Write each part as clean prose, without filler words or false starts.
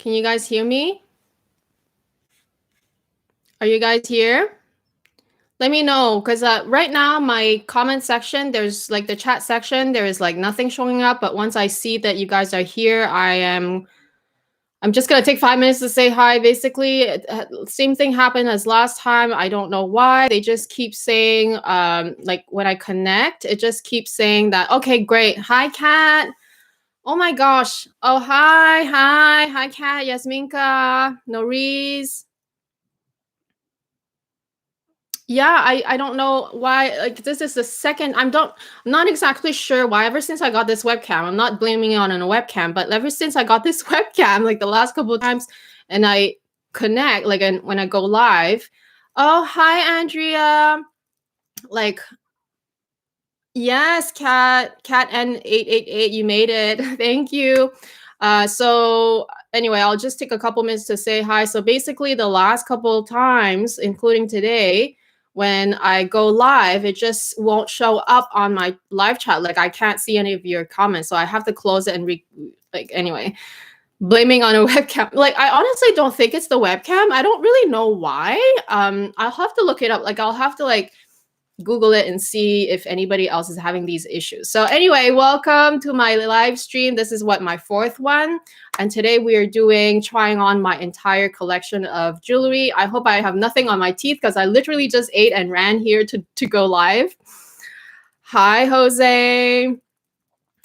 Can you guys hear me? Are you guys here? Let me know, because right now my comment section, there's like the chat section, there is like nothing showing up. But once I see that you guys are here, I'm just gonna take 5 minutes to say hi. Basically, same thing happened as last time. I don't know why. They just keep saying, like when I connect, it just keeps saying that, okay, great. Hi, Kat. Oh my gosh. Oh, hi, Kat, Yasminka, Norris. Yeah, I don't know why. Like, this is the second. I'm not exactly sure why. Ever since I got this webcam, I'm not blaming it on a webcam, but ever since I got this webcam, like the last couple of times, and I connect, like, and when I go live, oh hi Andrea, like, yes, cat N888, you made it. Thank you. So anyway, I'll just take a couple minutes to say hi. So basically, the last couple of times, including today, when I go live, it just won't show up on my live chat. Like, I can't see any of your comments, so I have to close it and like, anyway, blaming on a webcam. Like, I honestly don't think it's the webcam. I don't really know why. I'll have to look it up. Like, I'll have to like Google it and see if anybody else is having these issues. So anyway, welcome to my live stream. This is my fourth one. And today we are trying on my entire collection of jewelry. I hope I have nothing on my teeth because I literally just ate and ran here to go live. Hi, Jose.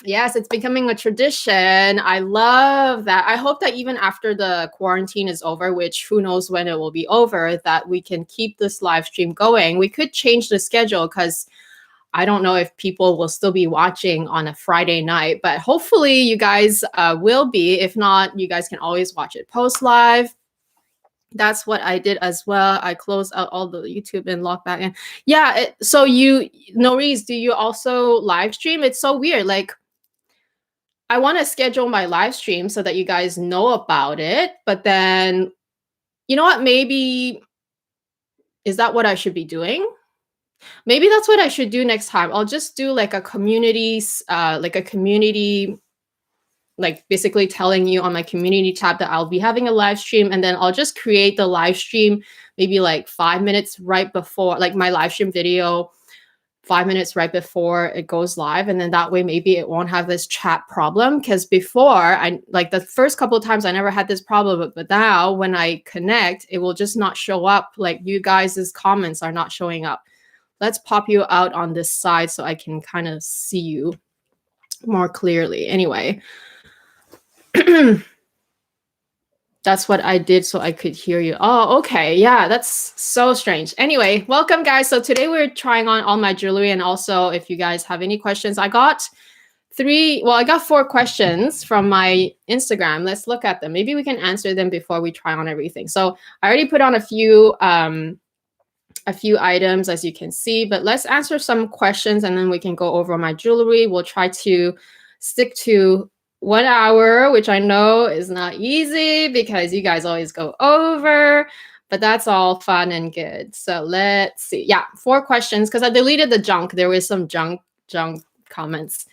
Yes, it's becoming a tradition. I love that. I hope that even after the quarantine is over, which who knows when it will be over, that we can keep this live stream going. We could change the schedule because I don't know if people will still be watching on a Friday night, but hopefully you guys will be. If not, you guys can always watch it post live. That's what I did as well. I closed out all the YouTube and logged back in. Yeah, so Norris, do you also live stream? It's so weird. Like, I want to schedule my live stream so that you guys know about it. But then, you know what? Maybe, is that what I should be doing? Maybe that's what I should do next time. I'll just do like a community, like basically telling you on my community tab that I'll be having a live stream. And then I'll just create the live stream maybe like 5 minutes right before, like my live stream video 5 minutes right before it goes live. And then that way, maybe it won't have this chat problem. Because before, I like the first couple of times I never had this problem, but now when I connect, it will just not show up. Like, you guys' comments are not showing up. Let's pop you out on this side so I can kind of see you more clearly. Anyway, that's what I did so I could hear you. Oh, okay. Yeah, that's so strange. Anyway, welcome, guys. So today we're trying on all my jewelry. And also, if you guys have any questions, I got 4 questions from my Instagram. Let's look at them. Maybe we can answer them before we try on everything. So I already put on a few items, as you can see, but let's answer some questions and then we can go over my jewelry. We'll try to stick to 1 hour, which I know is not easy because you guys always go over, but that's all fun and good. So let's see. Yeah, 4 questions because I deleted the junk. There was some junk comments.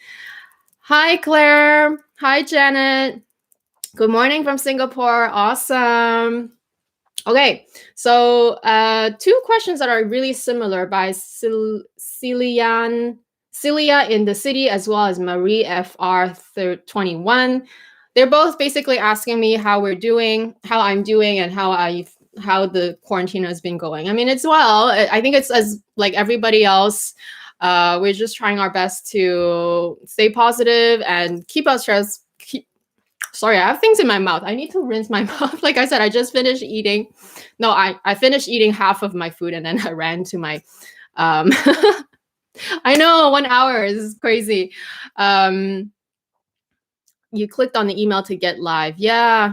Hi, Claire. Hi, Janet. Good morning from Singapore. Awesome. Okay, so 2 questions that are really similar by Celia in the City, as well as Marie FR21. They're both basically asking me how I'm doing, and how the quarantine has been going. I mean, it's well. I think it's as like everybody else. We're just trying our best to stay positive and keep us stressed. Sorry, I have things in my mouth. I need to rinse my mouth. Like I said, I just finished eating. No, I finished eating half of my food and then I ran to my I know, 1 hour. This is crazy. You clicked on the email to get live. Yeah.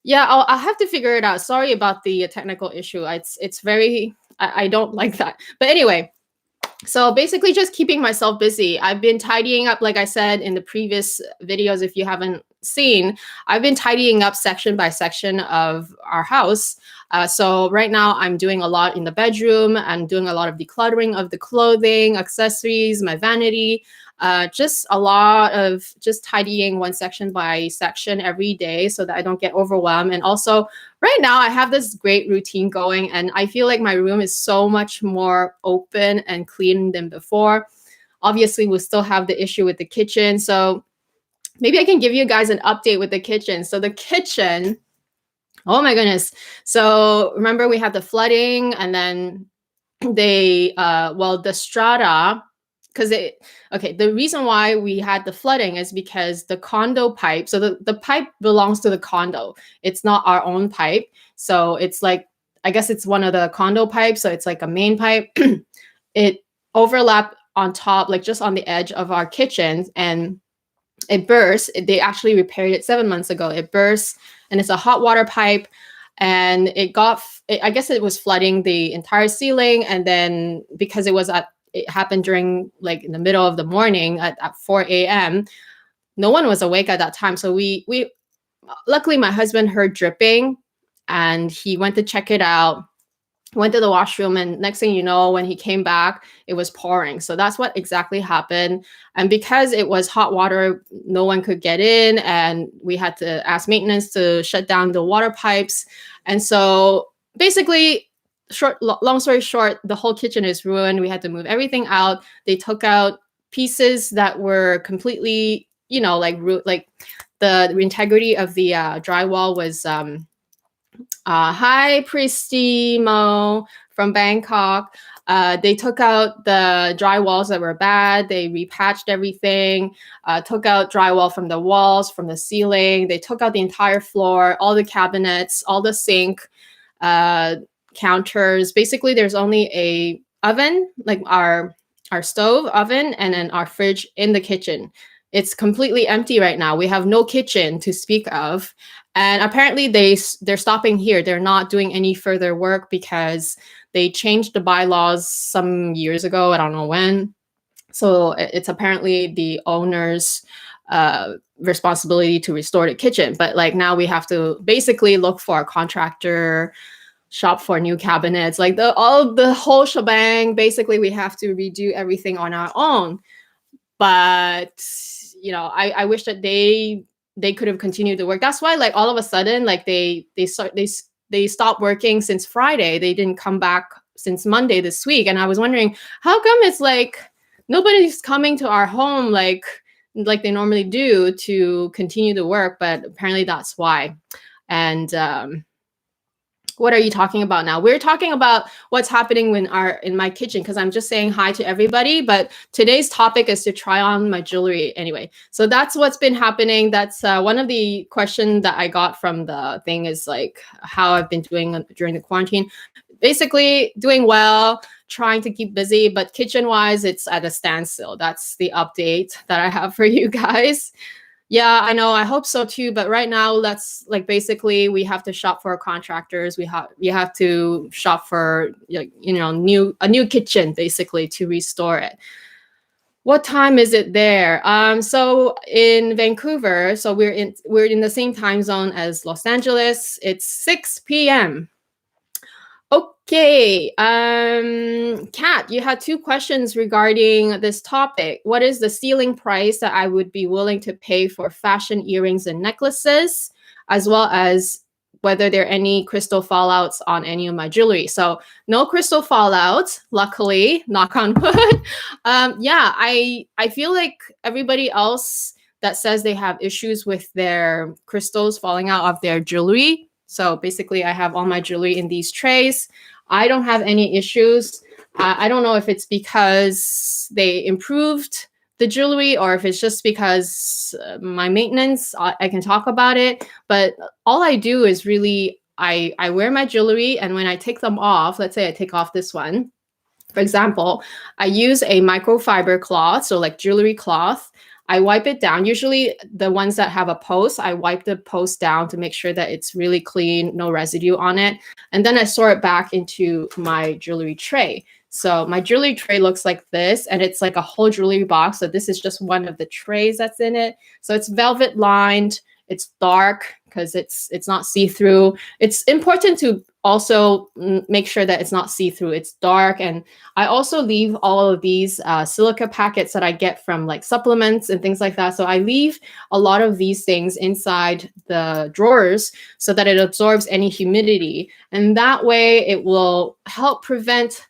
I'll have to figure it out. Sorry about the technical issue. It's very, I don't like that. But anyway, so basically just keeping myself busy. I've been tidying up, like I said in the previous videos, if you haven't seen, I've been tidying up section by section of our house. So right now I'm doing a lot in the bedroom and doing a lot of decluttering of the clothing, accessories, my vanity. Just a lot of just tidying one section by section every day so that I don't get overwhelmed. And also right now I have this great routine going, and I feel like my room is so much more open and clean than before. Obviously, we still have the issue with the kitchen. So maybe I can give you guys an update with the kitchen. So the kitchen, oh my goodness. So remember we had the flooding, and then they, well, the strata, because the reason why we had the flooding is because the condo pipe, so the pipe belongs to the condo. It's not our own pipe. So it's like, I guess it's one of the condo pipes. So it's like a main pipe. It overlapped on top, like just on the edge of our kitchen, and it burst. They actually repaired it 7 months ago. It burst, and it's a hot water pipe. And I guess it was flooding the entire ceiling. And then because it happened during like in the middle of the morning at 4 a.m., no one was awake at that time. So we luckily my husband heard dripping, and he went to check it out, went to the washroom, and next thing you know, when he came back, it was pouring. So that's what exactly happened. And because it was hot water, no one could get in, and we had to ask maintenance to shut down the water pipes. And so basically, long story short, the whole kitchen is ruined. We had to move everything out. They took out pieces that were completely, like the integrity of the drywall was hi Pristimo from Bangkok. They took out the drywalls that were bad. They repatched everything, took out drywall from the walls, from the ceiling. They took out the entire floor, all the cabinets, all the sink, counters. Basically, there's only a oven, like our stove oven, and then our fridge in the kitchen. It's completely empty right now. We have no kitchen to speak of. And apparently they're stopping here. They're not doing any further work because they changed the bylaws some years ago. I don't know when. So it's apparently the owner's responsibility to restore the kitchen. But like now we have to basically look for a contractor, shop for new cabinets, like the whole shebang. Basically, we have to redo everything on our own. But I wish that they could have continued to work. That's why, like, all of a sudden, like they stopped working since Friday. They didn't come back since Monday this week. And I was wondering, how come it's like nobody's coming to our home like they normally do to continue to work? But apparently that's why. And what are you talking about now? We're talking about what's happening in my kitchen, because I'm just saying hi to everybody. But today's topic is to try on my jewelry anyway. So that's what's been happening. That's one of the questions that I got from the thing is like how I've been doing during the quarantine. Basically doing well, trying to keep busy, but kitchen-wise, it's at a standstill. That's the update that I have for you guys. Yeah, I know. I hope so too. But right now, that's like basically we have to shop for contractors. We have to shop for a new kitchen basically to restore it. What time is it there? So in Vancouver, so we're in the same time zone as Los Angeles. It's 6 p.m. Okay, Kat, you had two questions regarding this topic. What is the ceiling price that I would be willing to pay for fashion earrings and necklaces, as well as whether there are any crystal fallouts on any of my jewelry? So no crystal fallouts, luckily, knock on wood. Yeah, I feel like everybody else that says they have issues with their crystals falling out of their jewelry. So basically, I have all my jewelry in these trays. I don't have any issues. I don't know if it's because they improved the jewelry or if it's just because my maintenance, I can talk about it. But all I do is really, I wear my jewelry, and when I take them off, let's say I take off this one, for example, I use a microfiber cloth, so like jewelry cloth. I wipe it down. Usually the ones that have a post, I wipe the post down to make sure that it's really clean, no residue on it. And then I store it back into my jewelry tray. So my jewelry tray looks like this, and it's like a whole jewelry box. So this is just one of the trays that's in it. So it's velvet lined. It's dark because it's not see-through. It's important to also make sure that it's not see-through, it's dark. And I also leave all of these silica packets that I get from like supplements and things like that. So I leave a lot of these things inside the drawers so that it absorbs any humidity. And that way it will help prevent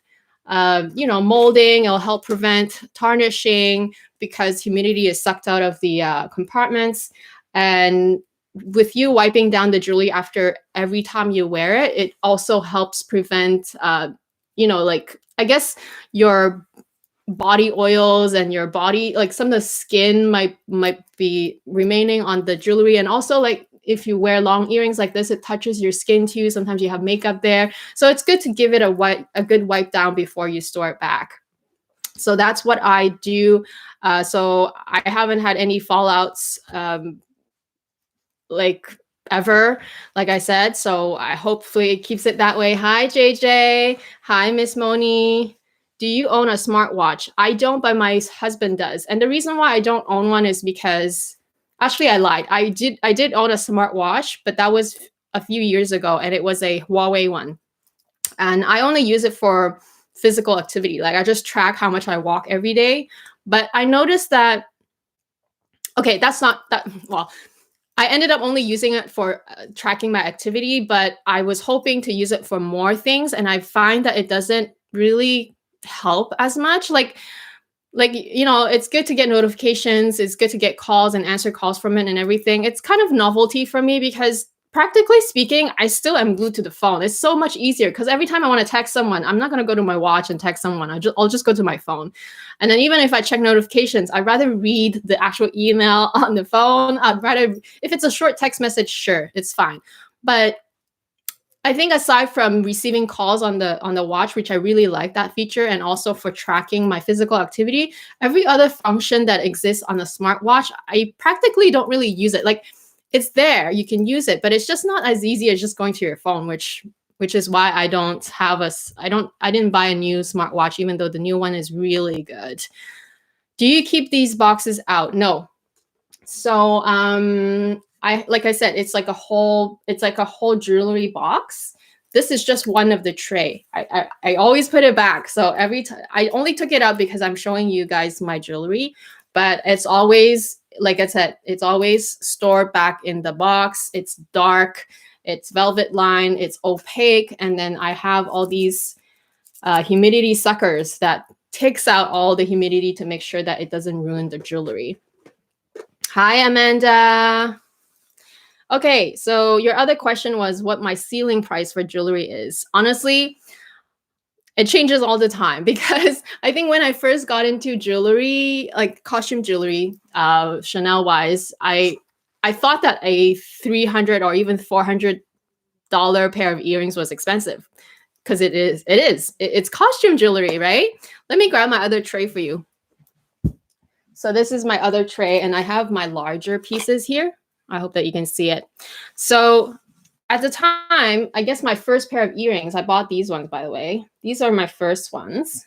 molding. It'll help prevent tarnishing because humidity is sucked out of the compartments. And with you wiping down the jewelry after every time you wear it, it also helps prevent, like, I guess your body oils and your body, like some of the skin might be remaining on the jewelry. And also, like, if you wear long earrings like this, it touches your skin too. Sometimes you have makeup there. So it's good to give it a good wipe down before you store it back. So that's what I do. So I haven't had any fallouts like ever, like I said. So I hopefully it keeps it that way. Hi, JJ. Hi, Miss Moni. Do you own a smartwatch? I don't, but my husband does. And the reason why I don't own one is because, actually, I lied. I did own a smartwatch, but that was a few years ago, and it was a Huawei one. And I only use it for physical activity. Like, I just track how much I walk every day. But I noticed that, okay, that's not that, well, I ended up only using it for tracking my activity, but I was hoping to use it for more things. And I find that it doesn't really help as much. Like, it's good to get notifications. It's good to get calls and answer calls from it and everything. It's kind of novelty for me because practically speaking, I still am glued to the phone. It's so much easier because every time I want to text someone, I'm not going to go to my watch and text someone. I'll just go to my phone. And then even if I check notifications, I'd rather read the actual email on the phone. I'd rather, if it's a short text message, sure, it's fine. But I think aside from receiving calls on the watch, which I really like that feature, and also for tracking my physical activity, every other function that exists on the smartwatch, I practically don't really use it. Like, it's there, you can use it, but it's just not as easy as just going to your phone, which is why I didn't buy a new smartwatch, even though the new one is really good. Do you keep these boxes out? No. So like I said, it's like a whole jewelry box. This is just one of the tray. I always put it back. So every time I only took it out because I'm showing you guys my jewelry, but it's always, like I said, it's always stored back in the box. It's dark, it's velvet lined, it's opaque. And then I have all these humidity suckers that takes out all the humidity to make sure that it doesn't ruin the jewelry. Hi, Amanda. Okay, so your other question was what my ceiling price for jewelry is. Honestly, it changes all the time because I think when I first got into jewelry, like costume jewelry, Chanel wise, I thought that a $300 or even $400 pair of earrings was expensive because it's costume jewelry, right? Let me grab my other tray for you. So this is my other tray, and I have my larger pieces here. I hope that you can see it. So at the time, I guess my first pair of earrings, I bought these ones, by the way. These are my first ones.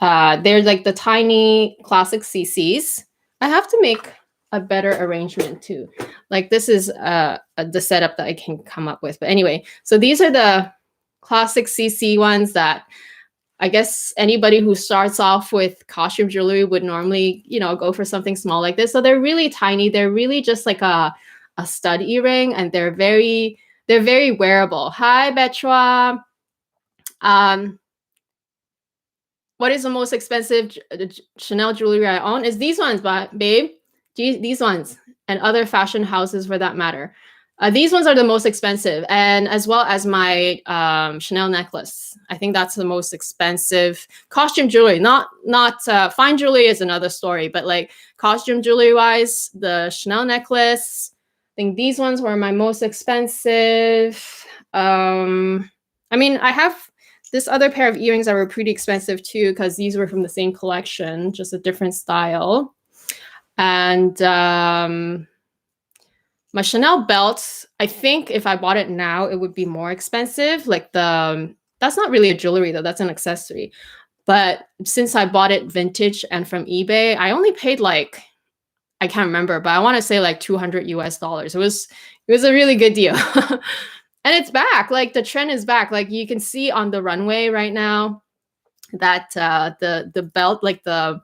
They're like the tiny classic CCs. I have to make a better arrangement too. Like this is the setup that I can come up with. But anyway, so these are the classic CC ones that I guess anybody who starts off with costume jewelry would normally, go for something small like this. So they're really tiny. They're really just like a stud earring, and they're very wearable. Hi, Betra. What is the most expensive Chanel jewelry I own? Is these ones, babe. These ones, and other fashion houses for that matter. These ones are the most expensive, and as well as my Chanel necklace. I think that's the most expensive costume jewelry. Not fine jewelry is another story, but like costume jewelry wise, the Chanel necklace. I think these ones were my most expensive. I mean, I have this other pair of earrings that were pretty expensive too, because these were from the same collection, just a different style. And my Chanel belt, I think if I bought it now, it would be more expensive. Like that's not really a jewelry though, that's an accessory. But since I bought it vintage and from eBay, I only paid like, I can't remember, but I want to say like $200 US. It was a really good deal. And it's back. Like the trend is back. Like you can see on the runway right now that the belt, like the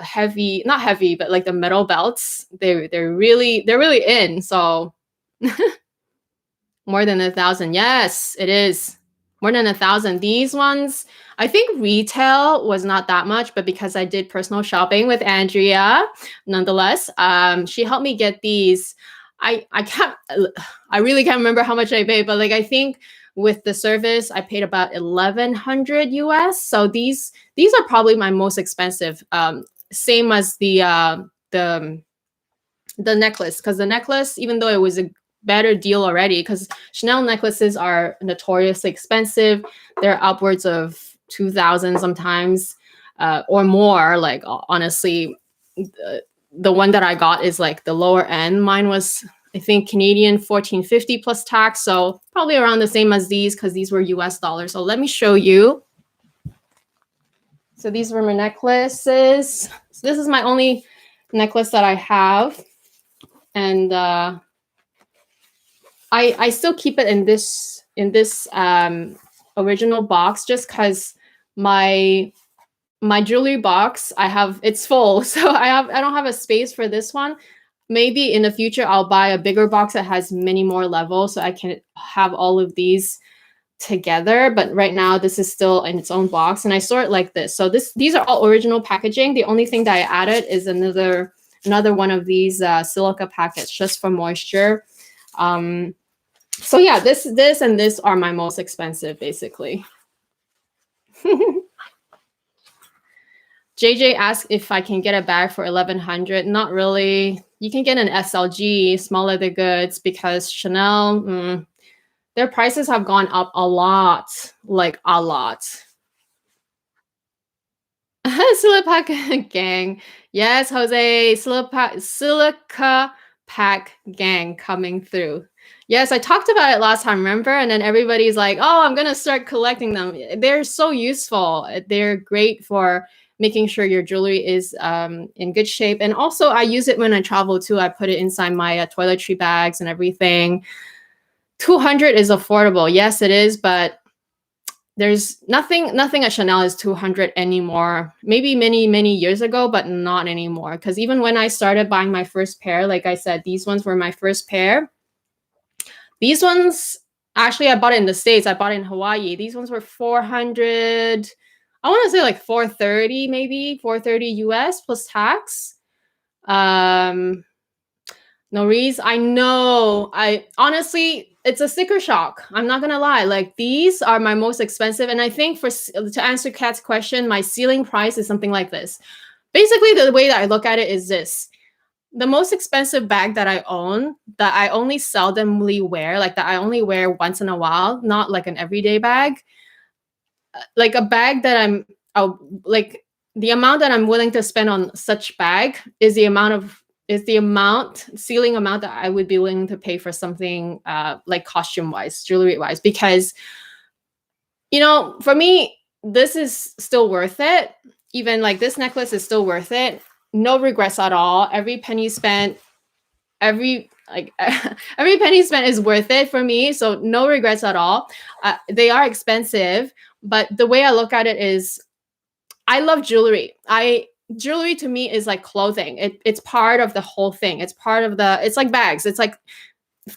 heavy, not heavy, but like the metal belts, they're really in. So more than 1,000. Yes, it is more than 1,000. These ones, I think retail was not that much, but because I did personal shopping with Andrea, nonetheless, she helped me get these. I really can't remember how much I paid, but like I think with the service I paid about 1,100 US. So these are probably my most expensive. Same as the necklace, because the necklace, even though it was a better deal already, because Chanel necklaces are notoriously expensive. They're upwards of 2,000 sometimes, or more. Like honestly, the one that I got is like the lower end. Mine was, I think, Canadian 1,450 plus tax, so probably around the same as these, because these were US dollars. So let me show you. So these were my necklaces. So this is my only necklace that I have, and I still keep it in this original box, just because my jewelry box, it's full. So I don't have a space for this one. Maybe in the future I'll buy a bigger box that has many more levels, so I can have all of these together. But right now this is still in its own box, and I store it like this. So these are all original packaging. The only thing that I added is another one of these silica packets just for moisture. So yeah, this and this are my most expensive, basically. JJ asked if I can get a bag for 1,100. Not really. You can get an SLG, small leather goods, because Chanel, their prices have gone up a lot, like a lot. Silica gang. Yes, Jose. Silica pack gang coming through. Yes, I talked about it last time, remember? And then everybody's like, oh, I'm going to start collecting them. They're so useful. They're great for making sure your jewelry is in good shape. And also I use it when I travel too. I put it inside my toiletry bags and everything. 200 is affordable. Yes, it is. But there's nothing at Chanel is 200 anymore. Maybe many years ago, but not anymore. Because even when I started buying my first pair, like I said, these ones were my first pair. These ones, actually, I bought it in the States. I bought it in Hawaii. These ones were 400. I want to say like 430, maybe 430 US plus tax. Norris, I know. Honestly, it's a sticker shock. I'm not gonna lie. Like these are my most expensive, and I think to answer Kat's question, my ceiling price is something like this. Basically, the way that I look at it is this: the most expensive bag that I own, that I only seldomly wear, like that I only wear once in a while, not like an everyday bag, like a bag that like the amount that I'm willing to spend on such bag is the ceiling amount that I would be willing to pay for something like costume wise, jewelry wise, because for me, this is still worth it. Even like this necklace is still worth it. No regrets at all. Every penny spent, every penny spent is worth it for me. So no regrets at all. They are expensive, but the way I look at it is, I love jewelry. Jewelry to me is like clothing. It's part of the whole thing. It's like bags. It's like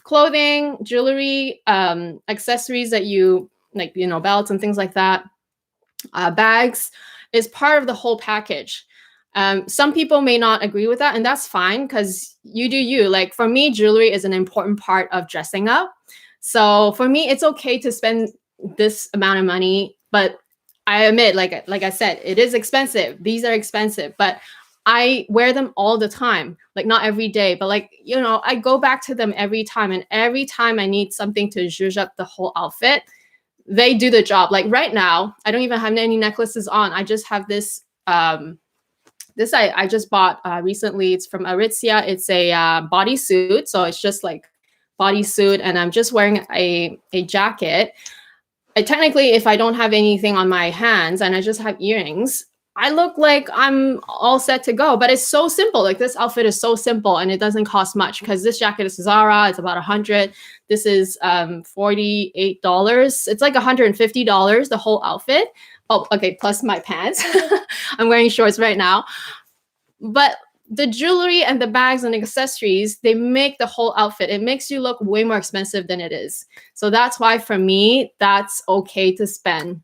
clothing, jewelry, accessories that you like, belts and things like that. Bags is part of the whole package. Some people may not agree with that, and that's fine, because you do you. Like for me, jewelry is an important part of dressing up. So for me, it's okay to spend this amount of money, but I admit, like I said, it is expensive. These are expensive, but I wear them all the time. Like not every day, but like, I go back to them every time. And every time I need something to zhuzh up the whole outfit, they do the job. Like right now, I don't even have any necklaces on. I just have this, this I just bought recently. It's from Aritzia. It's a bodysuit. So it's just like bodysuit. And I'm just wearing a jacket. Technically, if I don't have anything on my hands and I just have earrings, I look like I'm all set to go. But it's so simple. Like this outfit is so simple and it doesn't cost much because this jacket is Zara. It's about 100. This is $48. It's like $150, the whole outfit. Oh, okay, plus my pants. I'm wearing shorts right now. But the jewelry and the bags and accessories, they make the whole outfit. It makes you look way more expensive than it is. So that's why for me, that's okay to spend.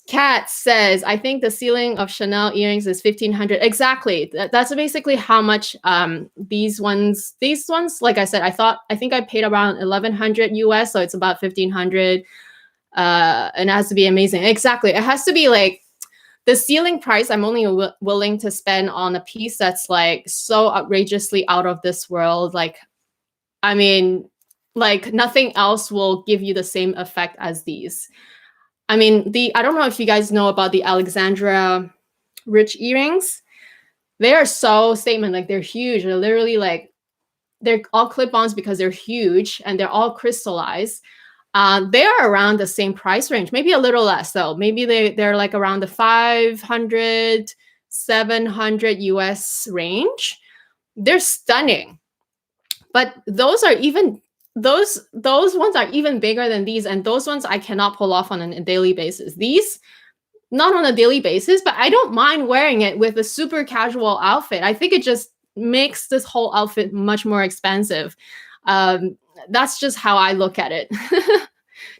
Kat says, I think the ceiling of Chanel earrings is 1,500. Exactly. That's basically how much these ones, like I said, I think I paid around 1,100 US, so it's about 1,500. And it has to be amazing. Exactly. It has to be like the ceiling price I'm only willing to spend on a piece that's like so outrageously out of this world. Like, I mean, like nothing else will give you the same effect as these. I mean, I don't know if you guys know about the Alexandra Rich earrings. They are so statement, like they're huge. They're literally like, they're all clip-ons because they're huge and they're all crystallized. They are around the same price range, maybe a little less though. Maybe they're like around the 500, 700 US range. They're stunning. But those are even those ones are even bigger than these, and those ones I cannot pull off on a daily basis. These, not on a daily basis, but I don't mind wearing it with a super casual outfit. I think it just makes this whole outfit much more expensive. That's just how I look at it.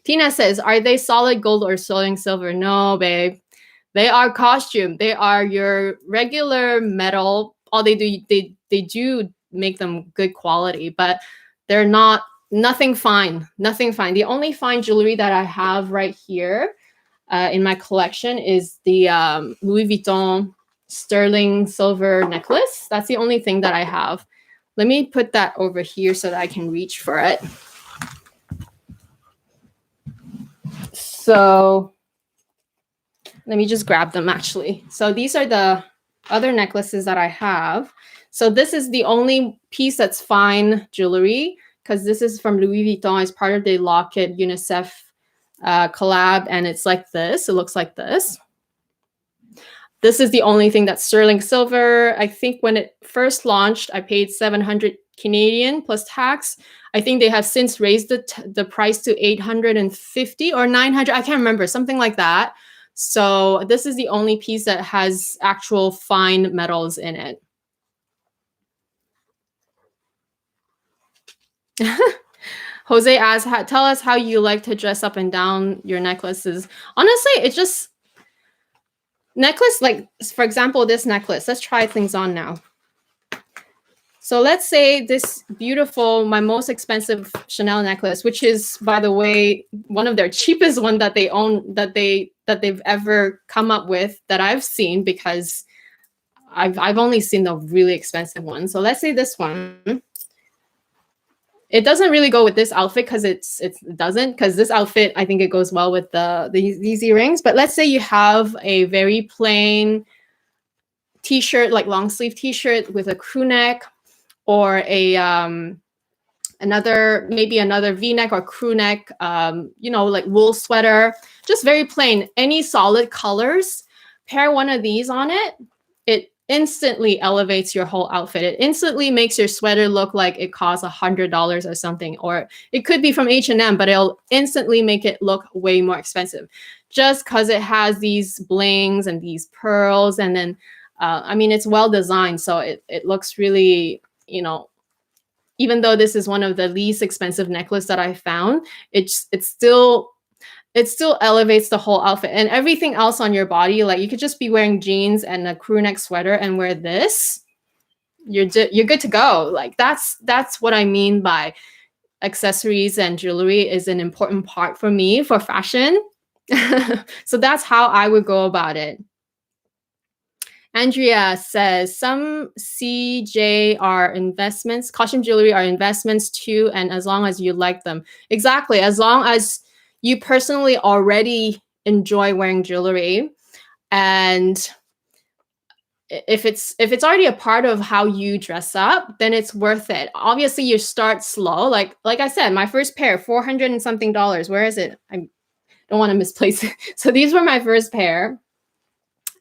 Tina says, are they solid gold or sterling silver? No, babe. They are costume. They are your regular metal. All they do make them good quality, but they're not nothing fine. Nothing fine. The only fine jewelry that I have right here in my collection is the Louis Vuitton sterling silver necklace. That's the only thing that I have. Let me put that over here so that I can reach for it. So let me just grab them actually. So these are the other necklaces that I have. So this is the only piece that's fine jewelry because this is from Louis Vuitton as part of the Locket UNICEF collab. And it's like this. It looks like this. This is the only thing that's sterling silver. I think when it first launched, I paid 700 Canadian plus tax. I think they have since raised the price to 850 or 900. I can't remember, something like that. So this is the only piece that has actual fine metals in it. Jose asks, tell us how you like to dress up and down your necklaces. Honestly, it's just necklace, like for example, this necklace. Let's try things on now. So let's say this beautiful, my most expensive Chanel necklace, which is, by the way, one of their cheapest one that they own, that they've ever come up with that I've seen, because I've only seen the really expensive one. So let's say this one. It doesn't really go with this outfit because it doesn't, because this outfit, I think it goes well with these earrings. But let's say you have a very plain t-shirt, like long sleeve t-shirt with a crew neck, or a maybe another v-neck or crew neck, you know, like wool sweater, just very plain, any solid colors. Pair one of these on it, it instantly elevates your whole outfit. It instantly makes your sweater look like it costs $100 or something, or it could be from H&M, but it'll instantly make it look way more expensive just because it has these blings and these pearls. And then, I mean, it's well designed. So it looks really, you know, even though this is one of the least expensive necklace that I found, it still elevates the whole outfit. And everything else on your body, like you could just be wearing jeans and a crew neck sweater and wear this, you're good to go. Like that's what I mean by accessories and jewelry is an important part for me for fashion. So that's how I would go about it. Andrea says, some CJ are investments, costume jewelry are investments too, and as long as you like them. Exactly, as long as you personally already enjoy wearing jewelry, and if it's already a part of how you dress up, then it's worth it. Obviously, you start slow. Like I said, my first pair, $400 and something. Where is it? don't want to misplace it. So these were my first pair,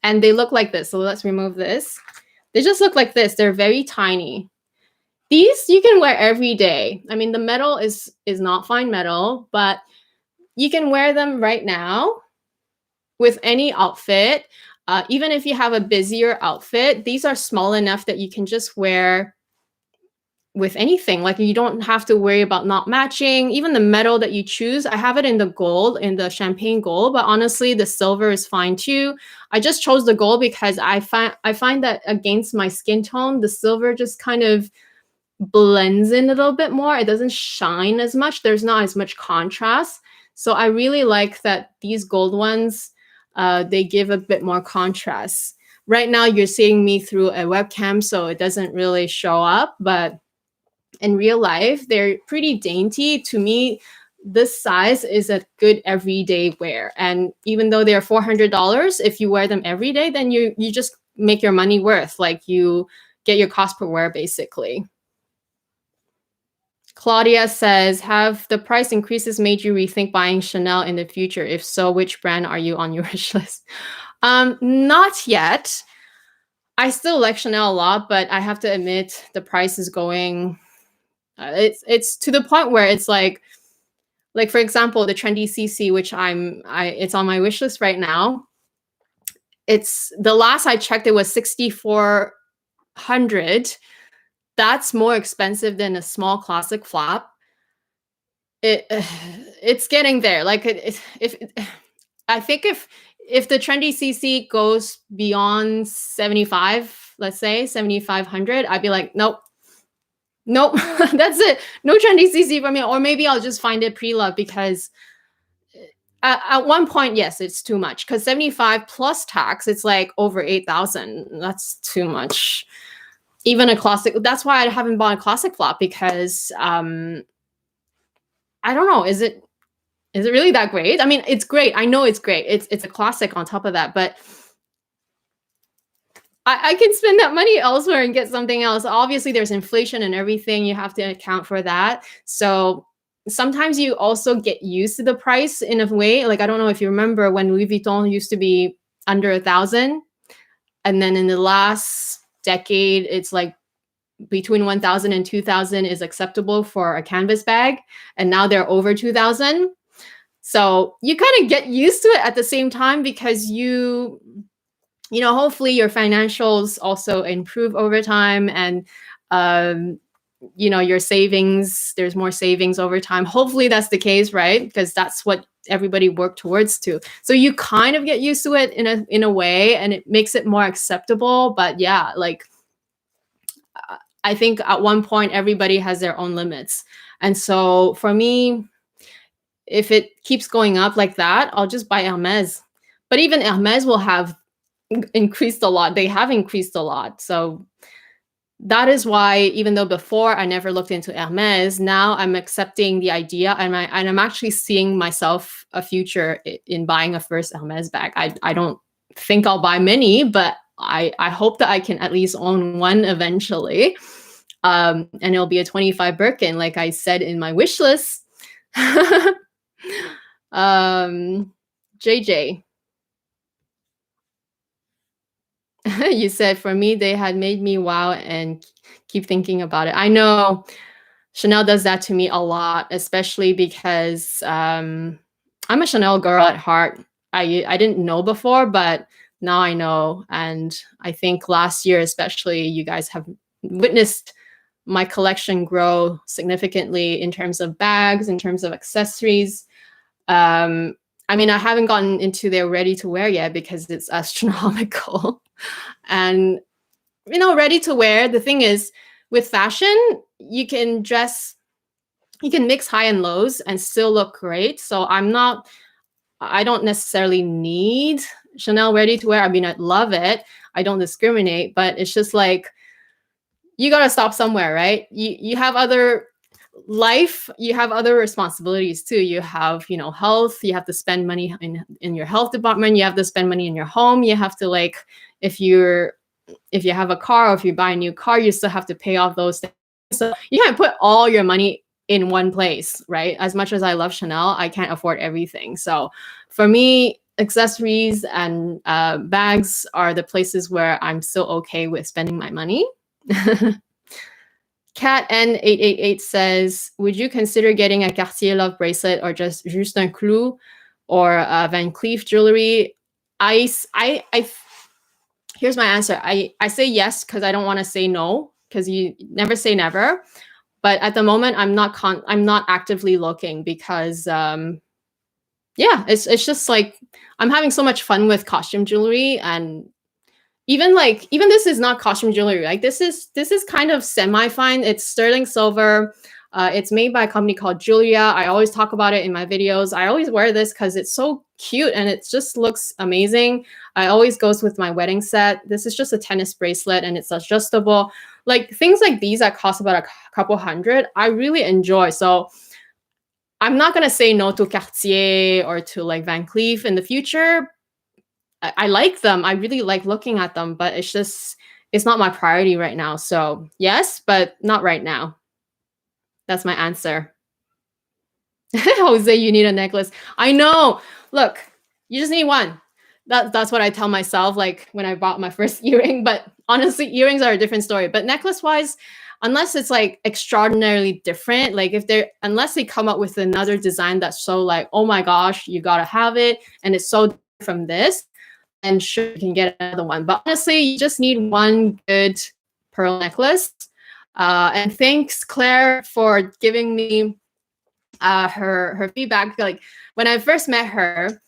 and they look like this. So let's remove this. They just look like this. They're very tiny. These you can wear every day. I mean, the metal is not fine metal, but you can wear them right now with any outfit. Even if you have a busier outfit, these are small enough that you can just wear with anything. Like, you don't have to worry about not matching. Even the metal that you choose, I have it in the gold, in the champagne gold, but honestly, the silver is fine too. I just chose the gold because I find that against my skin tone, the silver just kind of blends in a little bit more. It doesn't shine as much. There's not as much contrast. So I really like that these gold ones, they give a bit more contrast. Right now you're seeing me through a webcam, so it doesn't really show up, but in real life, they're pretty dainty. To me, this size is a good everyday wear. And even though they're $400, if you wear them every day, then you just make your money worth. Like, you get your cost per wear, basically. Claudia says, have the price increases made you rethink buying Chanel in the future? If so, which brand are you on your wish list? Not yet. I still like Chanel a lot, but I have to admit the price is going, it's to the point where it's like for example, the trendy CC, which it's on my wish list right now. It's, the last I checked, it was $6,400. That's more expensive than a small classic flap. It's getting there. Like, I think if the trendy CC goes beyond 75, let's say 7,500, I'd be like, nope, that's it. No trendy CC for me. Or maybe I'll just find it pre-loved, because at one point, yes, it's too much, because 75 plus tax, it's like over 8,000. That's too much. Even a classic, that's why I haven't bought a classic flop, because I don't know, is it really that great? I mean, it's great. I know it's great. It's a classic on top of that, but I can spend that money elsewhere and get something else. Obviously, there's inflation and everything. You have to account for that. So sometimes you also get used to the price in a way. Like, I don't know if you remember when Louis Vuitton used to be under 1,000, and then in the last decade, it's like between 1,000 and 2,000 is acceptable for a canvas bag, and now they're over 2,000. So you kind of get used to it at the same time, because you know, hopefully your financials also improve over time, and you know, your savings, there's more savings over time. Hopefully that's the case, right? Because that's what everybody worked towards to. So you kind of get used to it in a way, and it makes it more acceptable. But yeah, like, I think at one point everybody has their own limits. And so for me, if it keeps going up like that, I'll just buy Hermes. But even Hermes will have increased a lot. They have increased a lot. So that is why, even though before I never looked into Hermes, now I'm accepting the idea, and I'm actually seeing myself a future in buying a first Hermes bag. I don't think I'll buy many, but I hope that I can at least own one eventually. And it'll be a 25 Birkin, like I said in my wish list. JJ. You said, for me, they had made me wow and keep thinking about it. I know Chanel does that to me a lot, especially because I'm a Chanel girl at heart. I didn't know before, but now I know. And I think last year, especially, you guys have witnessed my collection grow significantly in terms of bags, in terms of accessories. I mean, I haven't gotten into their ready to wear yet because it's astronomical. And, you know, ready to wear, the thing is, with fashion, you can mix high and lows and still look great. So I don't necessarily need Chanel ready to wear. I mean, I love it. I don't discriminate, but it's just like, you got to stop somewhere, right? You have other life, you have other responsibilities too. You have, you know, health, you have to spend money in your health department, you have to spend money in your home, you have to, like, if you have a car, or if you buy a new car, you still have to pay off those things. So you can't put all your money in one place, right? As much as I love Chanel, I can't afford everything. So for me, accessories and bags are the places where I'm still okay with spending my money. Cat N888 says, would you consider getting a Cartier Love bracelet or just un clou or Van Cleef jewelry? Here's my answer. I say yes because I don't want to say no, because you never say never. But at the moment, I'm not actively looking because yeah, it's just like I'm having so much fun with costume jewelry, and even this is not costume jewelry. Like this is kind of semi-fine. It's sterling silver. It's made by a company called Julia. I always talk about it in my videos. I always wear this because it's so cute and it just looks amazing. I always goes with my wedding set. This is just a tennis bracelet and it's adjustable. Like things like these that cost about a couple hundred, I really enjoy. So I'm not gonna say no to Cartier or to like Van Cleef in the future. I like them. I really like looking at them, but it's not my priority right now. So yes, but not right now. That's my answer. Jose, you need a necklace. I know. Look, you just need one. That's what I tell myself, like when I bought my first earring. But honestly, earrings are a different story. But necklace wise, unless it's like extraordinarily different, like unless they come up with another design that's so like, oh my gosh, you gotta have it, and it's so different from this, and sure, you can get another one. But honestly, you just need one good pearl necklace. And thanks, Claire, for giving me her feedback. Like when I first met her,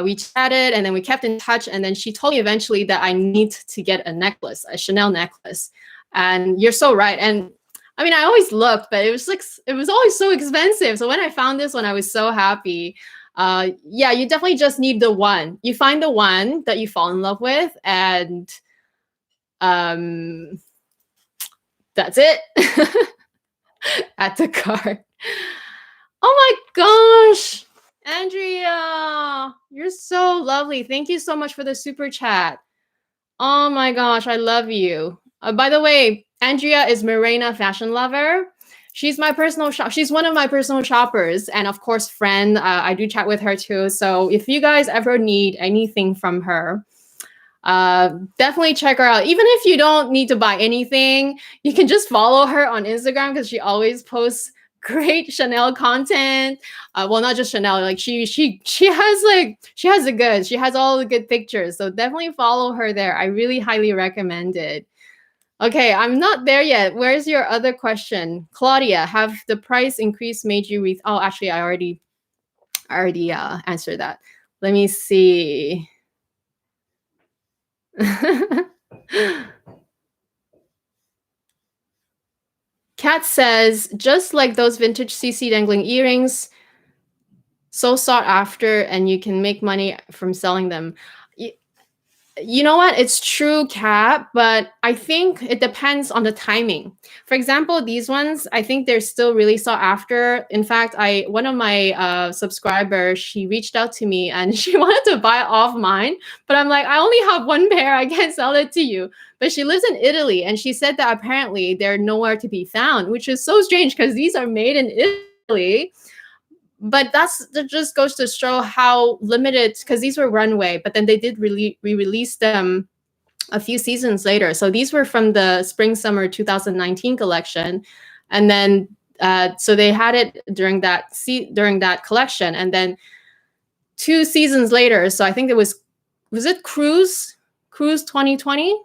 we chatted and then we kept in touch. And then she told me eventually that I need to get a necklace, a Chanel necklace. And you're so right. And I mean, I always looked, but it was always so expensive. So when I found this one, I was so happy. Yeah, you definitely just need the one. You find the one that you fall in love with, and that's it. Add to cart. Oh my gosh, Andrea, you're so lovely. Thank you so much for the super chat. Oh my gosh, I love you. By the way, Andrea is Morena Fashion Lover. She's my personal shop. She's one of my personal shoppers, and of course, friend. I do chat with her too. So if you guys ever need anything from her, definitely check her out. Even if you don't need to buy anything, you can just follow her on Instagram because she always posts great Chanel content. Well, not just Chanel. Like she has all the good pictures. So definitely follow her there. I really highly recommend it. Okay, I'm not there yet. Where's your other question? Claudia, have the price increase made you oh, actually, I already answered that. Let me see. Kat says, just like those vintage CC dangling earrings, so sought after, and you can make money from selling them. You know what? It's true, Kat, but I think it depends on the timing. For example, these ones, I think they're still really sought after. In fact, one of my subscribers, she reached out to me and she wanted to buy off mine, but I'm like, I only have one pair. I can't sell it to you. But she lives in Italy, and she said that apparently they're nowhere to be found, which is so strange because these are made in Italy. But that just goes to show how limited, because these were runway, but then they did re-release them a few seasons later. So these were from the spring summer 2019 collection, and then so they had it during that collection, and then 2 seasons later. So I think it was it Cruise 2020?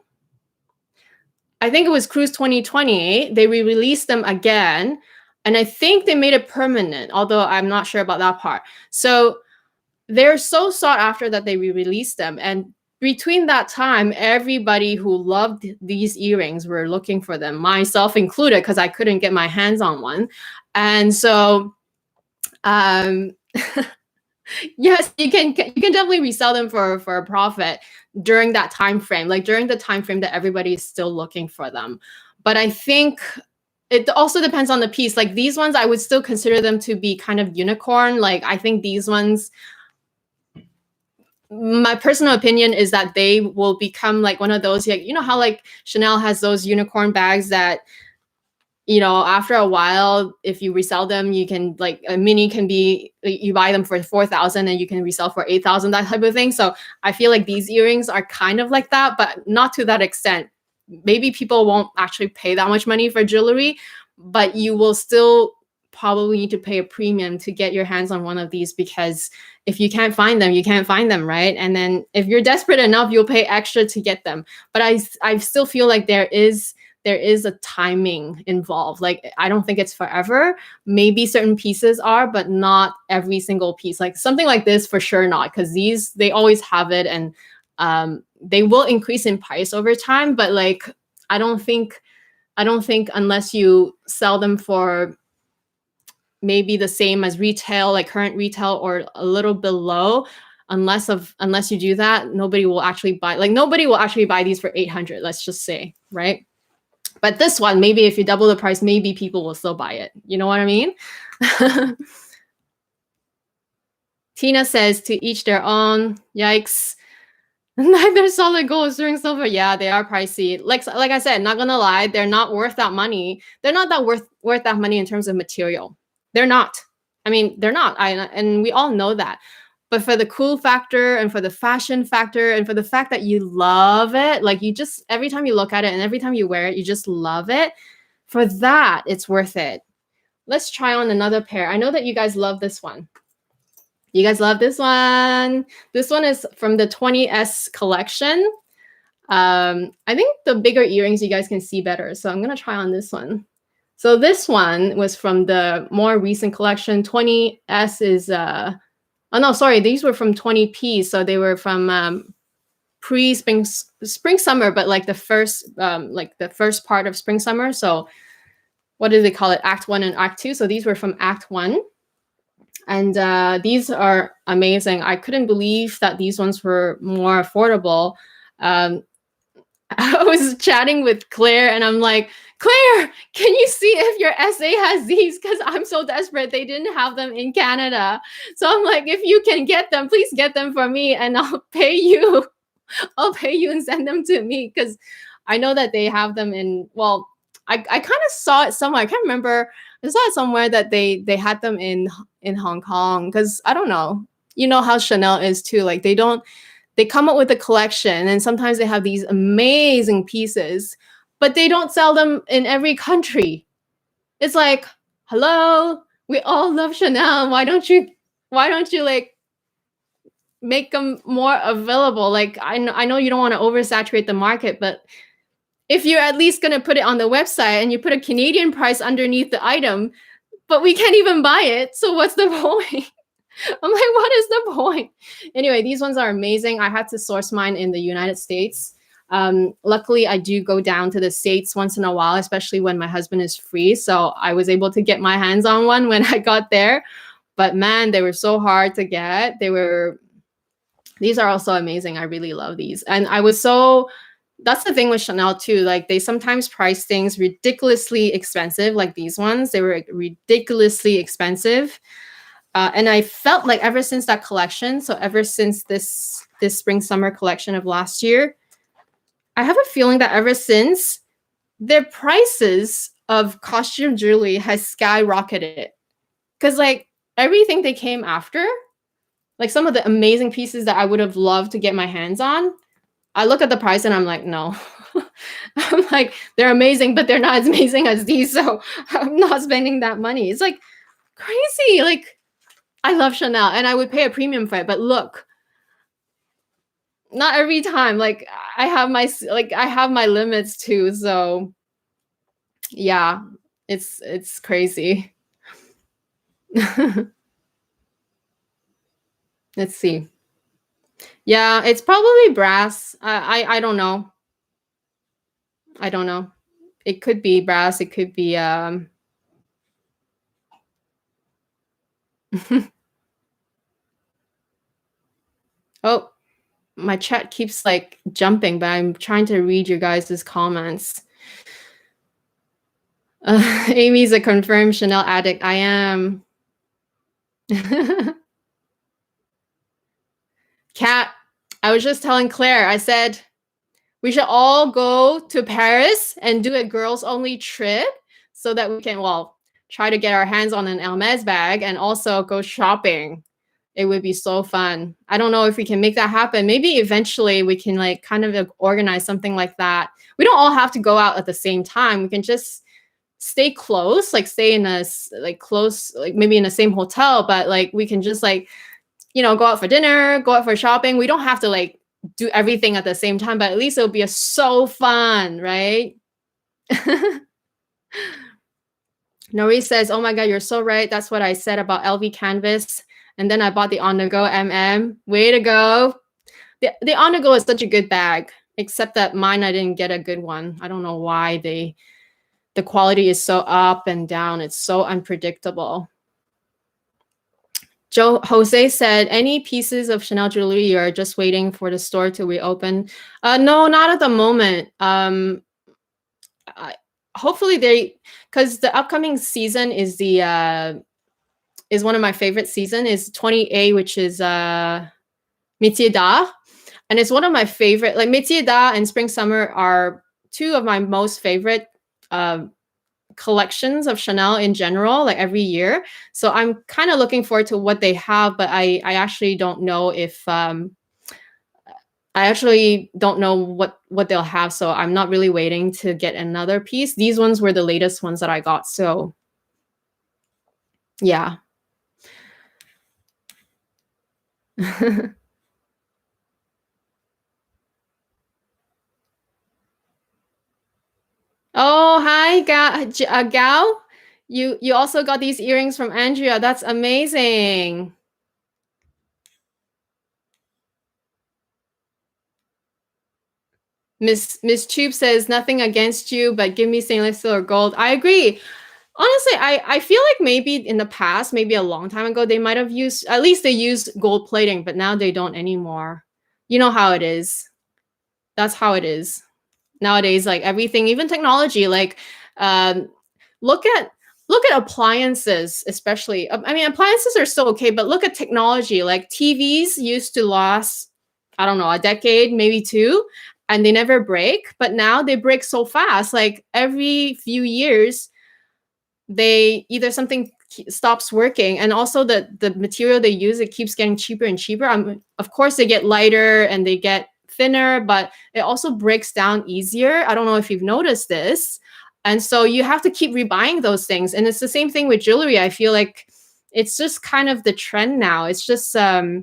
I think it was Cruise 2020. They re-released them again. And I think they made it permanent, although I'm not sure about that part. So they're so sought after that they re-released them. And between that time, everybody who loved these earrings were looking for them, myself included, because I couldn't get my hands on one. And so, yes, you can definitely resell them for a profit during that time frame, like during the time frame that everybody is still looking for them. But I think it also depends on the piece. Like these ones, I would still consider them to be kind of unicorn. Like I think these ones, my personal opinion is that they will become like one of those, like, you know how like Chanel has those unicorn bags that, you know, after a while, if you resell them, you can, like, a mini can be, you buy them for 4,000 and you can resell for 8,000, that type of thing. So I feel like these earrings are kind of like that, but not to that extent. Maybe people won't actually pay that much money for jewelry, but you will still probably need to pay a premium to get your hands on one of these, because if you can't find them, you can't find them, right? And then if you're desperate enough, you'll pay extra to get them. But I still feel like there is a timing involved. Like, I don't think it's forever. Maybe certain pieces are, but not every single piece. Like something like this, for sure not, because these, they always have it, and they will increase in price over time. But like, I don't think unless you sell them for maybe the same as retail, like current retail, or a little below, unless you do that, nobody will actually buy, like nobody will actually buy these for 800, let's just say, right? But this one, maybe if you double the price, maybe people will still buy it. You know what I mean? Tina says, to each their own. Yikes. Neither solid gold or sterling silver. Yeah, they are pricey. Like I said, not gonna lie, they're not worth that money. They're not that worth that money in terms of material. They're not. I mean, they're not. And we all know that. But for the cool factor, and for the fashion factor, and for the fact that you love it, like you just, every time you look at it and every time you wear it, you just love it. For that, it's worth it. Let's try on another pair. I know that you guys love this one. You guys love this one. This one is from the 20S collection. I think the bigger earrings you guys can see better. So I'm going to try on this one. So this one was from the more recent collection. 20S is... oh no, sorry, these were from 20P, so they were from pre-spring, summer, but like the first part of spring summer. So what do they call it? Act 1 and Act 2. So these were from Act 1, and these are amazing. I couldn't believe that these ones were more affordable. I was chatting with Claire, and I'm like, Claire, can you see if your SA has these? Because I'm so desperate. They didn't have them in Canada. So I'm like, if you can get them, please get them for me, and I'll pay you. I'll pay you and send them to me, because I know that they have them in, well, I kind of saw it somewhere. I can't remember. I saw it somewhere that they had them in Hong Kong, because I don't know. You know how Chanel is too. Like they come up with a collection, and sometimes they have these amazing pieces, but they don't sell them in every country. It's like, hello, we all love Chanel. Why don't you like make them more available? Like I know you don't want to oversaturate the market, but if you're at least going to put it on the website and you put a Canadian price underneath the item, but we can't even buy it, so what's the point? I'm like, what is the point? Anyway, these ones are amazing. I had to source mine in the United States. Luckily, I do go down to the States once in a while, especially when my husband is free. So I was able to get my hands on one when I got there. But man, they were so hard to get. These are also amazing. I really love these. And that's the thing with Chanel too. Like they sometimes price things ridiculously expensive, like these ones. They were ridiculously expensive. And I felt like ever since that collection, so ever since this spring summer collection of last year, I have a feeling that ever since, their prices of costume jewelry has skyrocketed. Because like everything they came after, like some of the amazing pieces that I would have loved to get my hands on, I look at the price and I'm like, no. I'm like, they're amazing, but they're not as amazing as these, so I'm not spending that money. It's like crazy. Like, I love Chanel and I would pay a premium for it, but look, not every time. Like I have my limits too. So yeah, it's crazy. Let's see. Yeah, it's probably brass. I don't know. I don't know. It could be brass. It could be oh, my chat keeps like jumping, but I'm trying to read your guys' comments. Amy's a confirmed Chanel addict. I am. Kat, I was just telling Claire, I said, we should all go to Paris and do a girls only trip so that we can, well, try to get our hands on an Hermes bag and also go shopping. It would be so fun. I don't know if we can make that happen. Maybe eventually we can like kind of organize something like that. We don't all have to go out at the same time. We can just stay close, like stay in a like close, like maybe in the same hotel, but like we can just like, you know, go out for dinner, go out for shopping. We don't have to like do everything at the same time, but at least it'll be so fun, right? Nori says, oh my God, you're so right. That's what I said about LV canvas. And then I bought the on-the-go MM. Way to go. The on-the-go is such a good bag, except that mine, I didn't get a good one. I don't know why the quality is so up and down. It's so unpredictable. Jose said, any pieces of Chanel jewelry you're just waiting for the store to reopen? No, not at the moment. Hopefully because the upcoming season is is one of my favorite season, is 20A, which is Métier d'Art. And it's one of my favorite, like Métier d'Art and Spring Summer are two of my most favorite collections of Chanel in general, like every year. So I'm kind of looking forward to what they have, but I actually don't know if I actually don't know what they'll have. So I'm not really waiting to get another piece. These ones were the latest ones that I got. So yeah. Oh, hi, Gao. You also got these earrings from Andrea. That's amazing. Miss Tube says, nothing against you, but give me stainless steel or gold. I agree. Honestly, I feel like maybe in the past, maybe a long time ago, they might have used, at least they used gold plating, but now they don't anymore. You know how it is. That's how it is. Nowadays, like everything, even technology, like look at appliances, especially. I mean, appliances are still okay, but look at technology. Like TVs used to last, I don't know, a decade, maybe two, and they never break. But now they break so fast. Like every few years, they either something stops working, and also the material they use, it keeps getting cheaper and cheaper. Of course, they get lighter and they get thinner, but it also breaks down easier. I don't know if you've noticed this. And so you have to keep rebuying those things. And it's the same thing with jewelry. I feel like it's just kind of the trend now. It's just yeah,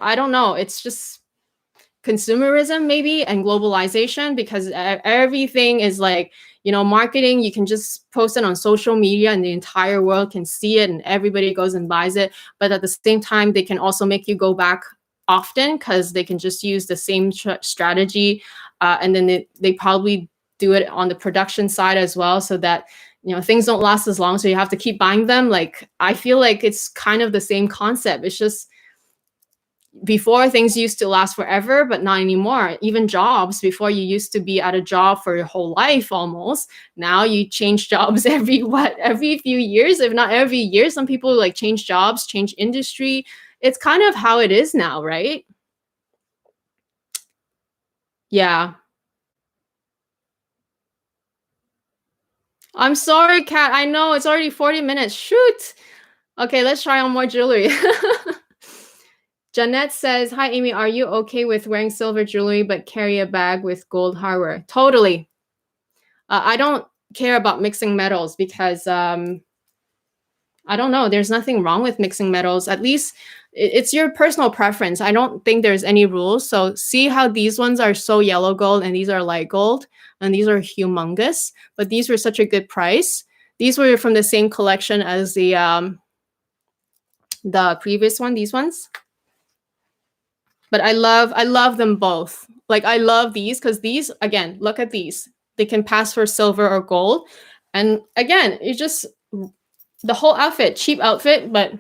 I don't know. It's just consumerism maybe, and globalization, because everything is like, you know, marketing. You can just post it on social media and the entire world can see it and everybody goes and buys it. But at the same time, they can also make you go back often because they can just use the same strategy. And then they probably do it on the production side as well, so that, you know, things don't last as long. So you have to keep buying them. Like, I feel like it's kind of the same concept. It's just, before, things used to last forever, but not anymore. Even jobs, before, you used to be at a job for your whole life almost. Now you change jobs every few years, if not every year. Some people like change jobs, change industry. It's kind of how it is now, right? Yeah. I'm sorry, Kat. I know it's already 40 minutes. Shoot. Okay, let's try on more jewelry. Jeanette says, hi, Amy, are you okay with wearing silver jewelry but carry a bag with gold hardware? Totally. I don't care about mixing metals because, I don't know, there's nothing wrong with mixing metals. At least it's your personal preference. I don't think there's any rules. So see how these ones are so yellow gold and these are light gold and these are humongous, but these were such a good price. These were from the same collection as the previous one, these ones. But I love them both. Like, I love these because these, again, look at these. They can pass for silver or gold. And again, it's just the whole outfit, cheap outfit, but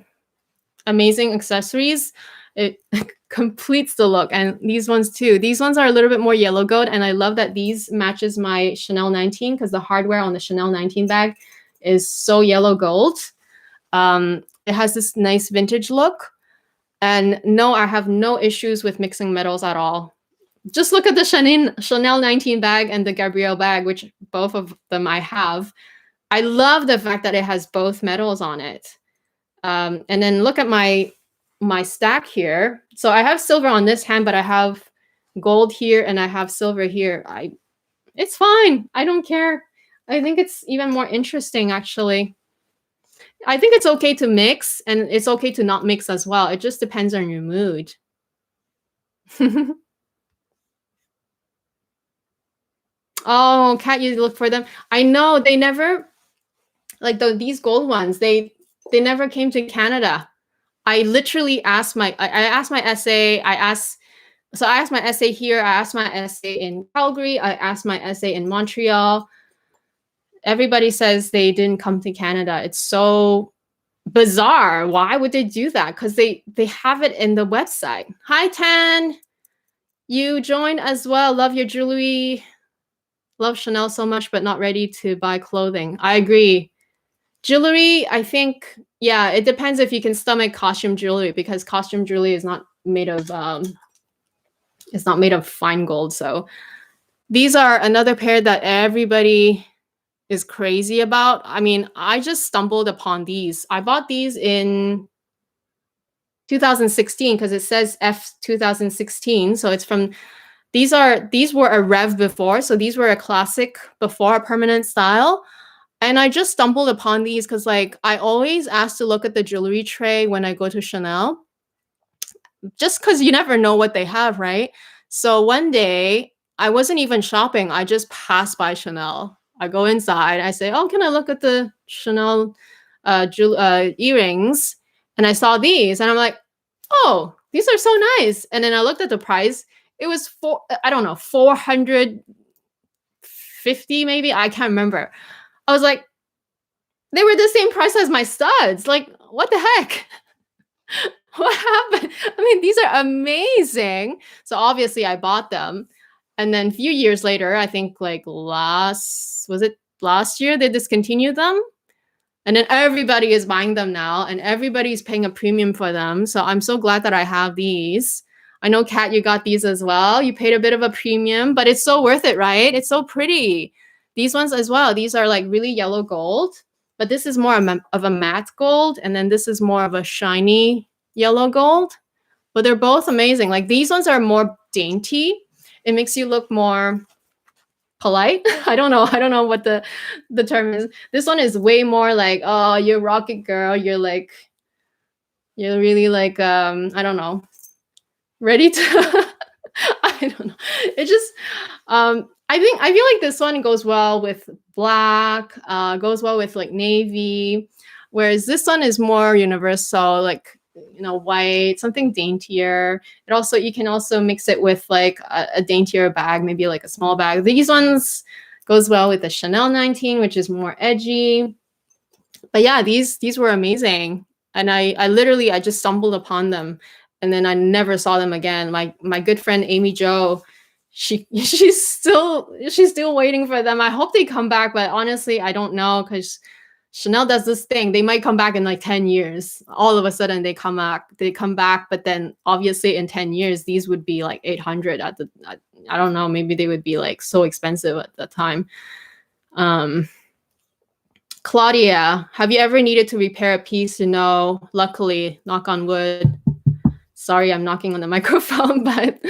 amazing accessories. It completes the look. And these ones too. These ones are a little bit more yellow gold. And I love that these matches my Chanel 19 because the hardware on the Chanel 19 bag is so yellow gold. It has this nice vintage look. And no, I have no issues with mixing metals at all. Just look at the Chanel 19 bag and the Gabrielle bag, which both of them I have. I love the fact that it has both metals on it. And then look at my stack here. So I have silver on this hand, but I have gold here and I have silver here. It's fine. I don't care. I think it's even more interesting, actually. I think it's okay to mix, and it's okay to not mix as well. It just depends on your mood. Oh, can't you look for them? I know they never, like these gold ones, they never came to Canada. I literally asked I asked my SA, I asked my SA here, I asked my SA in Calgary, I asked my SA in Montreal. Everybody says they didn't come to Canada. It's so bizarre. Why would they do that? Because they have it in the website. Hi, Tan. You joined as well. Love your jewelry. Love Chanel so much, but not ready to buy clothing. I agree. Jewelry, I think, yeah, it depends if you can stomach costume jewelry, because costume jewelry is not made of it's not made of fine gold. So these are another pair that everybody is crazy about. I mean, I just stumbled upon these. I bought these in 2016 because it says F 2016. So it's from, these were a Rev before. So these were a classic before a permanent style. And I just stumbled upon these because, like, I always ask to look at the jewelry tray when I go to Chanel, just because you never know what they have, right? So one day, I wasn't even shopping. I just passed by Chanel. I go inside. I say, oh, can I look at the Chanel earrings? And I saw these. And I'm like, oh, these are so nice. And then I looked at the price. It was I don't know, 450 maybe. I can't remember. I was like, they were the same price as my studs. Like, what the heck? What happened? I mean, these are amazing. So obviously I bought them. And then a few years later, I think like last year, they discontinued them. And then everybody is buying them now, and everybody's paying a premium for them. So I'm so glad that I have these. I know, Kat, you got these as well. You paid a bit of a premium, but it's so worth it, right? It's so pretty. These ones as well. These are like really yellow gold, but this is more of a matte gold. And then this is more of a shiny yellow gold. But they're both amazing. Like, these ones are more dainty. It makes you look more polite. I don't know what the term is. This one is way more like, oh, you're rocket girl. You're really like, I don't know, ready to, I don't know. It just, I feel like this one goes well with black, goes well with like navy, whereas this one is more universal, like, you know, white, something daintier. It also, you can also mix it with like a daintier bag, maybe like a small bag. These ones goes well with the Chanel 19, which is more edgy. But yeah, these were amazing. And I just stumbled upon them, and then I never saw them again. My good friend Amy Jo, she's still waiting for them. I hope they come back, but honestly, I don't know, because Chanel does this thing. They might come back in like 10 years. All of a sudden they come back, but then obviously in 10 years, these would be like 800 I don't know, maybe they would be like so expensive at the time. Claudia, have you ever needed to repair a piece? No, luckily, knock on wood. Sorry, I'm knocking on the microphone, but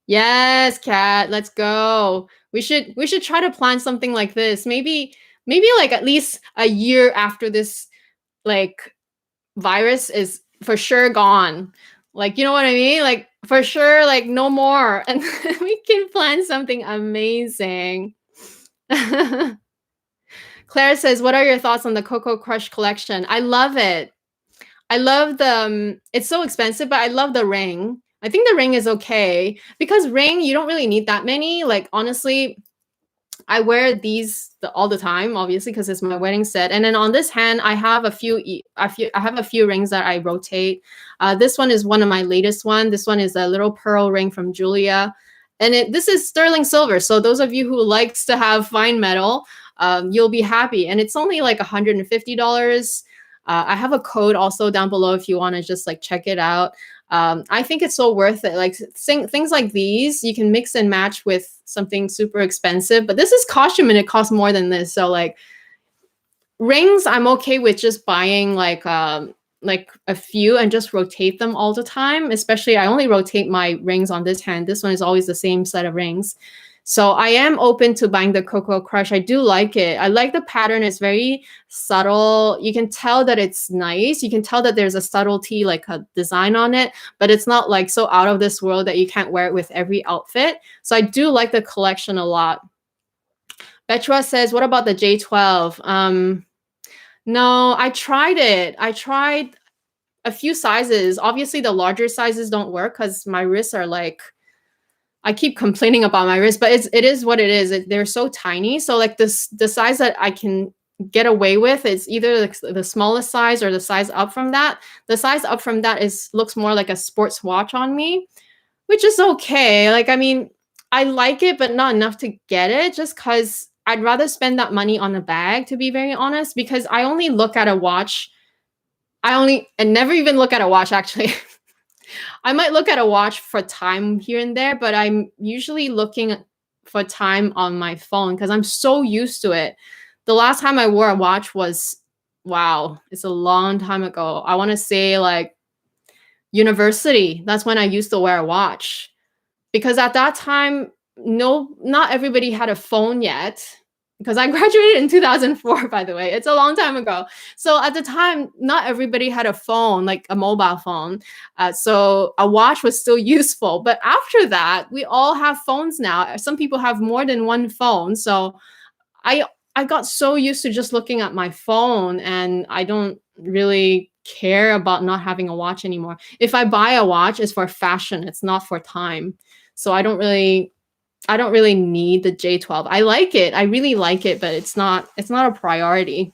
yes, Kat, let's go. We should try to plan something like this. Maybe like at least a year after this like virus is for sure gone. Like, you know what I mean? Like, for sure, like no more. And we can plan something amazing. Claire says, what are your thoughts on the Coco Crush collection? I love it. I love the, it's so expensive, but I love the ring. I think the ring is okay, because ring, you don't really need that many. Like, honestly, I wear these all the time, obviously, because it's my wedding set. And then on this hand, I have a few rings that I rotate. This one is one of my latest one. This one is a little pearl ring from Julia. And this is sterling silver. So those of you who likes to have fine metal, you'll be happy. And it's only like $150. I have a code also down below if you want to just like check it out. I think it's so worth it. Like things like these, you can mix and match with something super expensive, but this is costume and it costs more than this. So like rings, I'm okay with just buying like a few and just rotate them all the time. Especially I only rotate my rings on this hand. This one is always the same set of rings. So I am open to buying the Cocoa Crush. I do like it. I like the pattern. It's very subtle. You can tell that it's nice. You can tell that there's a subtlety, like a design on it, but it's not like so out of this world that you can't wear it with every outfit. So I do like the collection a lot. Betra says, what about the J12? No, I tried it. I tried a few sizes. Obviously, the larger sizes don't work because my wrists are like, I keep complaining about my wrist, but it is what it is. They're so tiny. So like the size that I can get away with is either the smallest size or the size up from that. The size up from that looks more like a sports watch on me, which is okay. Like, I mean, I like it, but not enough to get it just because I'd rather spend that money on a bag, to be very honest, because I only look at a watch. And never even look at a watch actually. I might look at a watch for time here and there, but I'm usually looking for time on my phone because I'm so used to it. The last time I wore a watch was, wow, it's a long time ago. I want to say like university. That's when I used to wear a watch. Because at that time, not everybody had a phone yet. Because I graduated in 2004, by the way. It's a long time ago. So at the time, not everybody had a phone, like a mobile phone. So a watch was still useful. But after that, we all have phones now. Some people have more than one phone. So I got so used to just looking at my phone, and I don't really care about not having a watch anymore. If I buy a watch, it's for fashion. It's not for time. So I don't really need the J12. I like it. I really like it, but it's not a priority.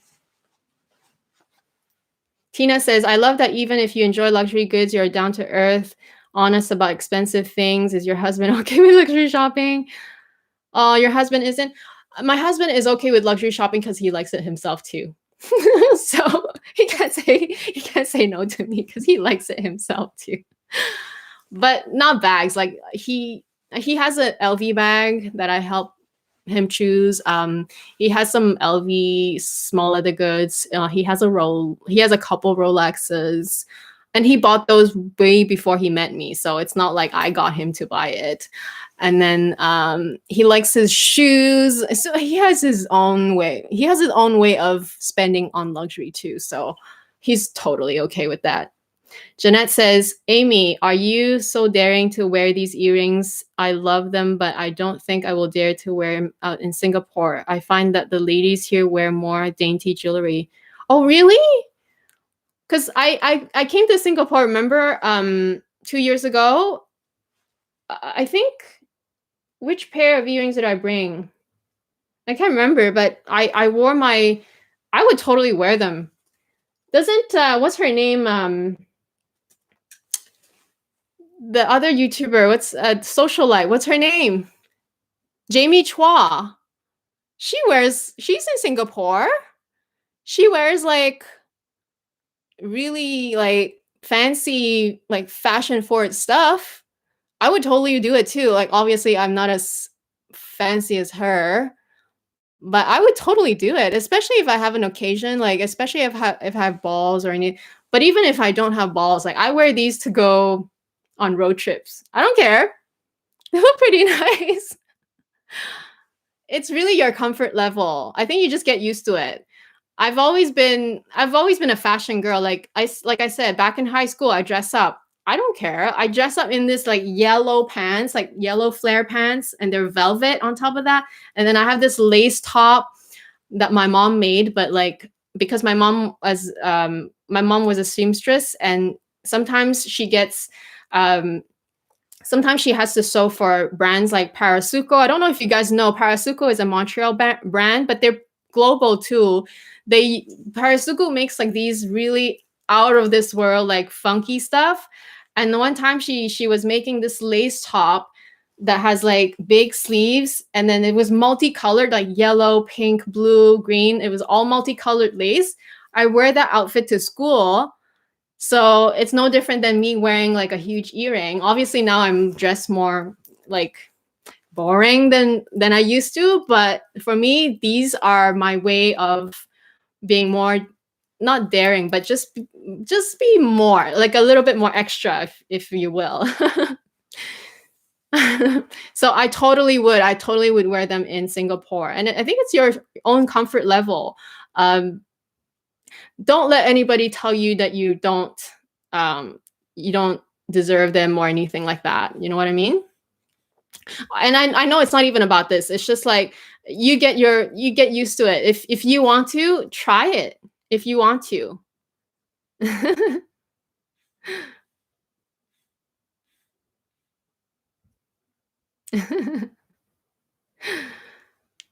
Tina says, I love that even if you enjoy luxury goods, you're down to earth, honest about expensive things. Is your husband okay with luxury shopping? Oh, your husband isn't? My husband is okay with luxury shopping because he likes it himself too. So he can't say no to me because he likes it himself too. But not bags. Like he has a LV bag that I help him choose. He has some LV small leather goods. He has a couple Rolexes, and he bought those way before he met me. So it's not like I got him to buy it. And then he likes his shoes. So he has his own way. He has his own way of spending on luxury too. So he's totally okay with that. Jeanette says, Amy, are you so daring to wear these earrings? I love them, but I don't think I will dare to wear them out in Singapore. I find that the ladies here wear more dainty jewelry. Oh, really? Because I came to Singapore, remember, 2 years ago? I think, which pair of earrings did I bring? I can't remember, but I would totally wear them. Doesn't, what's her name? The other YouTuber, what's socialite? What's her name? Jamie Chua. She's in Singapore. She wears like really like fancy, like fashion forward stuff. I would totally do it too. Like obviously I'm not as fancy as her, but I would totally do it, especially if I have an occasion, like especially if I have balls or anything. But even if I don't have balls, like I wear these to go on road trips. I don't care. They look pretty nice. It's really your comfort level. I think you just get used to it. I've always been a fashion girl. Like I said, back in high school, I dress up. I don't care. I dress up in this like yellow pants, like yellow flare pants, and they're velvet on top of that. And then I have this lace top that my mom made, but like because my mom was a seamstress, and sometimes she gets sometimes she has to sew for brands like Parasuco. I don't know if you guys know, Parasuco is a Montreal brand, but they're global too. Parasuco makes like these really out of this world, like funky stuff. And the one time she was making this lace top that has like big sleeves, and then it was multicolored, like yellow, pink, blue, green. It was all multicolored lace. I wear that outfit to school. So it's no different than me wearing like a huge earring. Obviously now I'm dressed more like boring than I used to, but for me, these are my way of being more not daring, but just be more like a little bit more extra, if you will. So I totally would wear them in Singapore, and I think it's your own comfort level. Don't let anybody tell you that um, you don't deserve them or anything like that. You know what I mean? And I know it's not even about this. It's just like you get used to it. If you want to, try it. If you want to.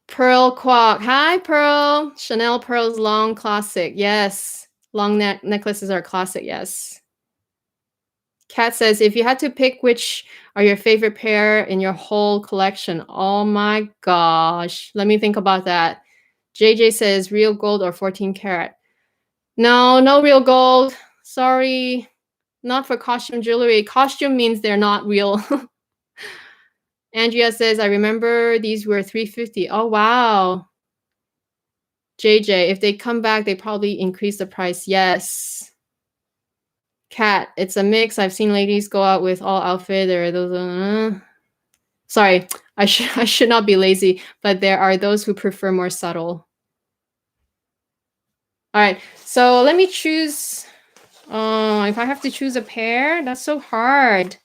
Pearl Quack. Hi, Pearl. Chanel Pearl's long classic. Yes. Long necklaces are classic. Yes. Kat says, if you had to pick which are your favorite pair in your whole collection. Oh my gosh. Let me think about that. JJ says, real gold or 14 karat. No real gold. Sorry. Not for costume jewelry. Costume means they're not real. Andrea says, I remember these were 350. Oh, wow. JJ, if they come back, they probably increase the price. Yes. Kat, it's a mix. I've seen ladies go out with all outfit. There are those. Sorry, I should not be lazy, but there are those who prefer more subtle. All right, so let me choose. If I have to choose a pair, that's so hard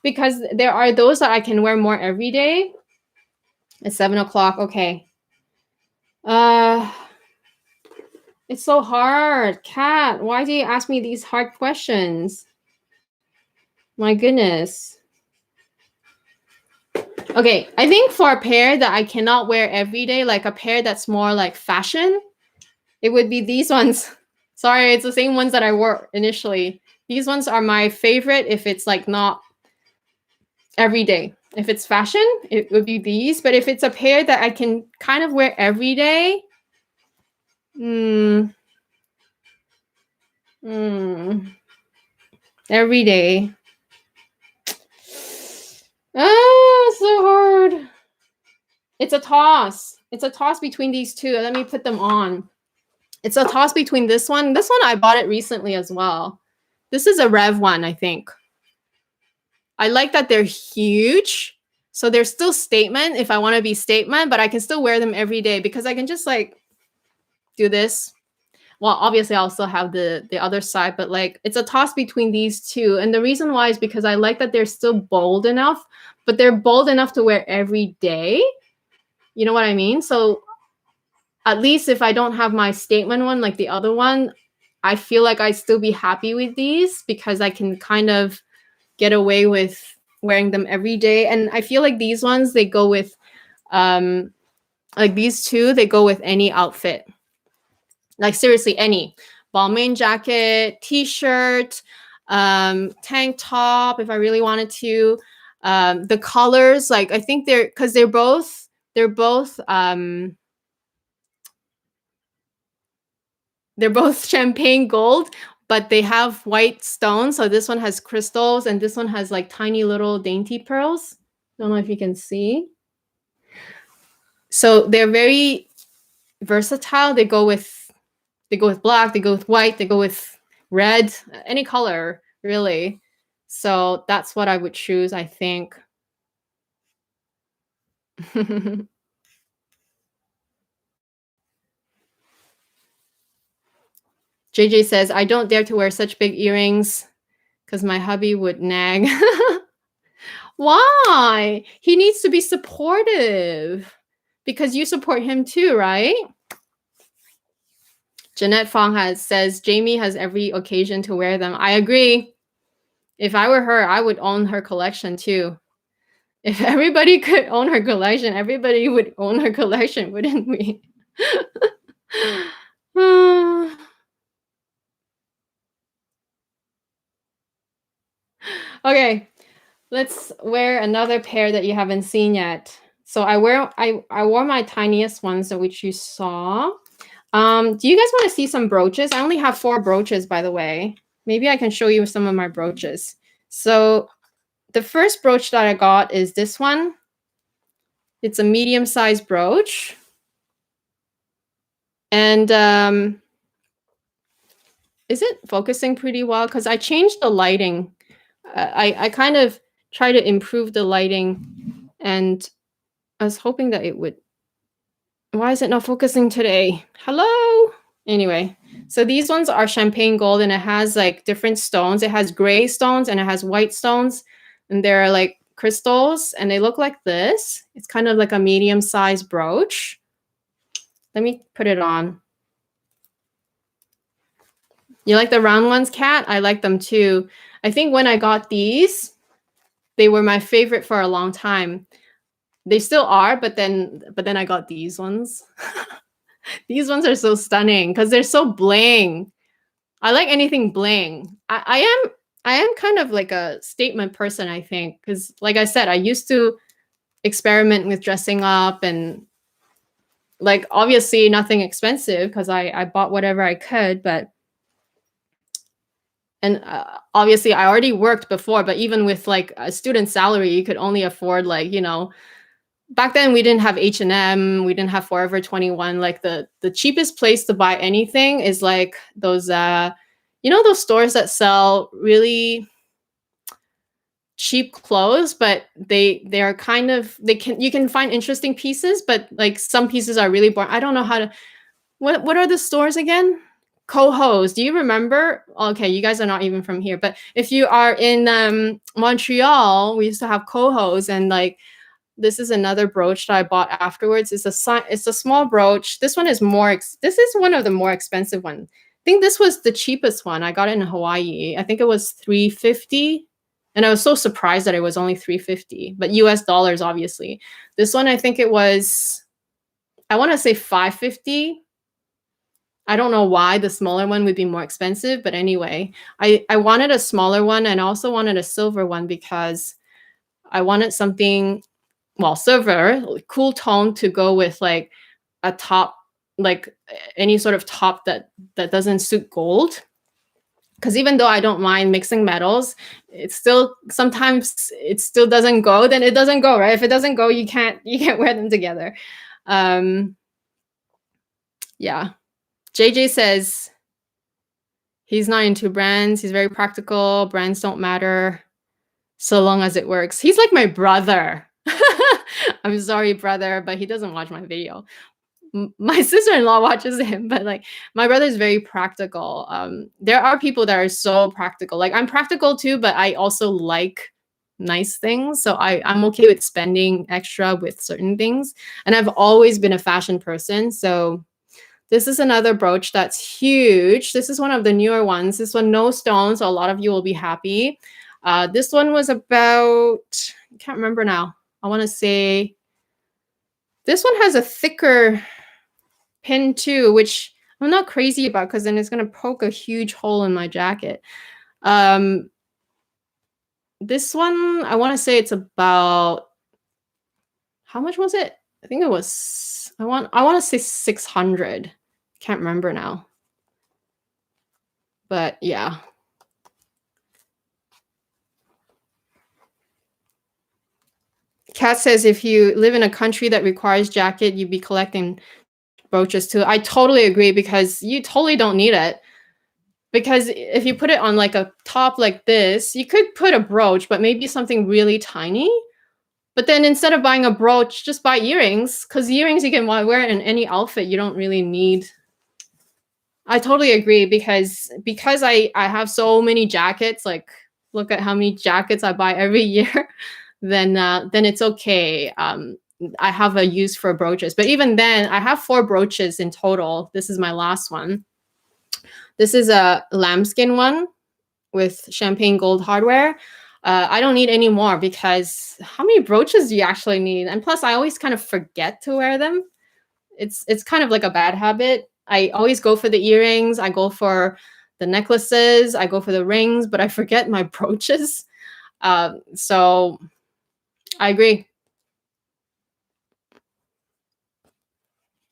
because there are those that I can wear more every day. It's 7 o'clock. Okay. It's so hard. Kat, why do you ask me these hard questions? My goodness. Okay, I think for a pair that I cannot wear every day, like a pair that's more like fashion, it would be these ones. Sorry, it's the same ones that I wore initially. These ones are my favorite if it's like not every day. If it's fashion, it would be these. But if it's a pair that I can kind of wear every day, every day. So hard. It's a toss. It's a toss between these two. Let me put them on. It's a toss between this one. This one, I bought it recently as well. This is a Rev one, I think. I like that they're huge. So they're still statement if I want to be statement, but I can still wear them every day because I can just like do this. Well, obviously I'll still have the other side, but like it's a toss between these two. And the reason why is because I like that they're still bold enough, but they're bold enough to wear every day. You know what I mean? So at least if I don't have my statement one like the other one, I feel like I'd still be happy with these because I can kind of get away with wearing them every day. And I feel like these ones, they go with, like these two, they go with any outfit. Like seriously, any Balmain jacket, t-shirt, tank top, if I really wanted to. The colors, like I think they're both champagne gold, but they have white stones. So this one has crystals and this one has like tiny little dainty pearls. Don't know if you can see. So they're very versatile. They go with black, they go with white, they go with red, any color really. So that's what I would choose, I think. JJ says, I don't dare to wear such big earrings because my hubby would nag. Why? He needs to be supportive because you support him too, right? Jeanette Fong says, Jamie has every occasion to wear them. I agree. If I were her, I would own her collection too. If everybody could own her collection, everybody would own her collection, wouldn't we? Okay, let's wear another pair that you haven't seen yet. So I wore my tiniest ones, which you saw. Do you guys want to see some brooches? I only have 4 brooches, by the way. Maybe I can show you some of my brooches. So the first brooch that I got is this one. It's a medium-sized brooch. And is it focusing pretty well? Because I changed the lighting. I kind of try to improve the lighting, and I was hoping that it would. Why is it not focusing today? Hello? Anyway, so these ones are champagne gold, and it has like different stones. It has gray stones and it has white stones, and they're like crystals, and they look like this. It's kind of like a medium-sized brooch. Let me put it on. You like the round ones, Kat? I like them too. I think when I got these, they were my favorite for a long time. They still are, but then I got these ones. These ones are so stunning because they're so bling. I like anything bling. I am kind of like a statement person, I think, because like I said, I used to experiment with dressing up, and like obviously nothing expensive because I bought whatever I could, but and obviously I already worked before, but even with like a student salary, you could only afford like, you know, back then we didn't have H&M, we didn't have Forever 21. Like the cheapest place to buy anything is like those you know, those stores that sell really cheap clothes, but they are kind of, you can find interesting pieces, but like some pieces are really boring. I don't know how to, what are the stores again? Coho's. Do you remember? Okay, you guys are not even from here, but if you are in Montreal, we used to have Coho's, and like this is another brooch that I bought afterwards. It's a small brooch. This one is this is one of the more expensive ones. I think this was the cheapest one. I got it in Hawaii. I think it was $350. And I was so surprised that it was only $350, but US dollars, obviously. This one, I think it was, I want to say $550. I don't know why the smaller one would be more expensive, but anyway, I wanted a smaller one, and also wanted a silver one because I wanted something, well, silver, cool tone to go with like a top, like any sort of top that doesn't suit gold. Because even though I don't mind mixing metals, it's still, sometimes it still doesn't go, then it doesn't go, right? If it doesn't go, you can't wear them together. Yeah. JJ says he's not into brands. He's very practical. Brands don't matter so long as it works. He's like my brother. I'm sorry, brother, but he doesn't watch my video. My sister-in-law watches him, but like my brother is very practical. There are people that are so practical. Like I'm practical too, but I also like nice things. So I'm okay with spending extra with certain things. And I've always been a fashion person. So this is another brooch that's huge. This is one of the newer ones. This one, no stones, so a lot of you will be happy. This one was about, I can't remember now. I want to say this one has a thicker pin too, which I'm not crazy about because then it's going to poke a huge hole in my jacket. This one, I want to say it's about, how much was it? I think it was, I want to say 600. Can't remember now. But yeah. Kat says if you live in a country that requires jacket, you'd be collecting brooches too. I totally agree because you totally don't need it. Because if you put it on like a top like this, you could put a brooch, but maybe something really tiny. But then instead of buying a brooch, just buy earrings, because earrings you can wear in any outfit. You don't really need. I totally agree because I have so many jackets. Like look at how many jackets I buy every year. Then it's okay. I have a use for brooches, but even then, I have 4 brooches in total. This is my last one. This is a lambskin one with champagne gold hardware. I don't need any more because how many brooches do you actually need? And plus, I always kind of forget to wear them. It's kind of like a bad habit. I always go for the earrings. I go for the necklaces. I go for the rings, but I forget my brooches. So I agree.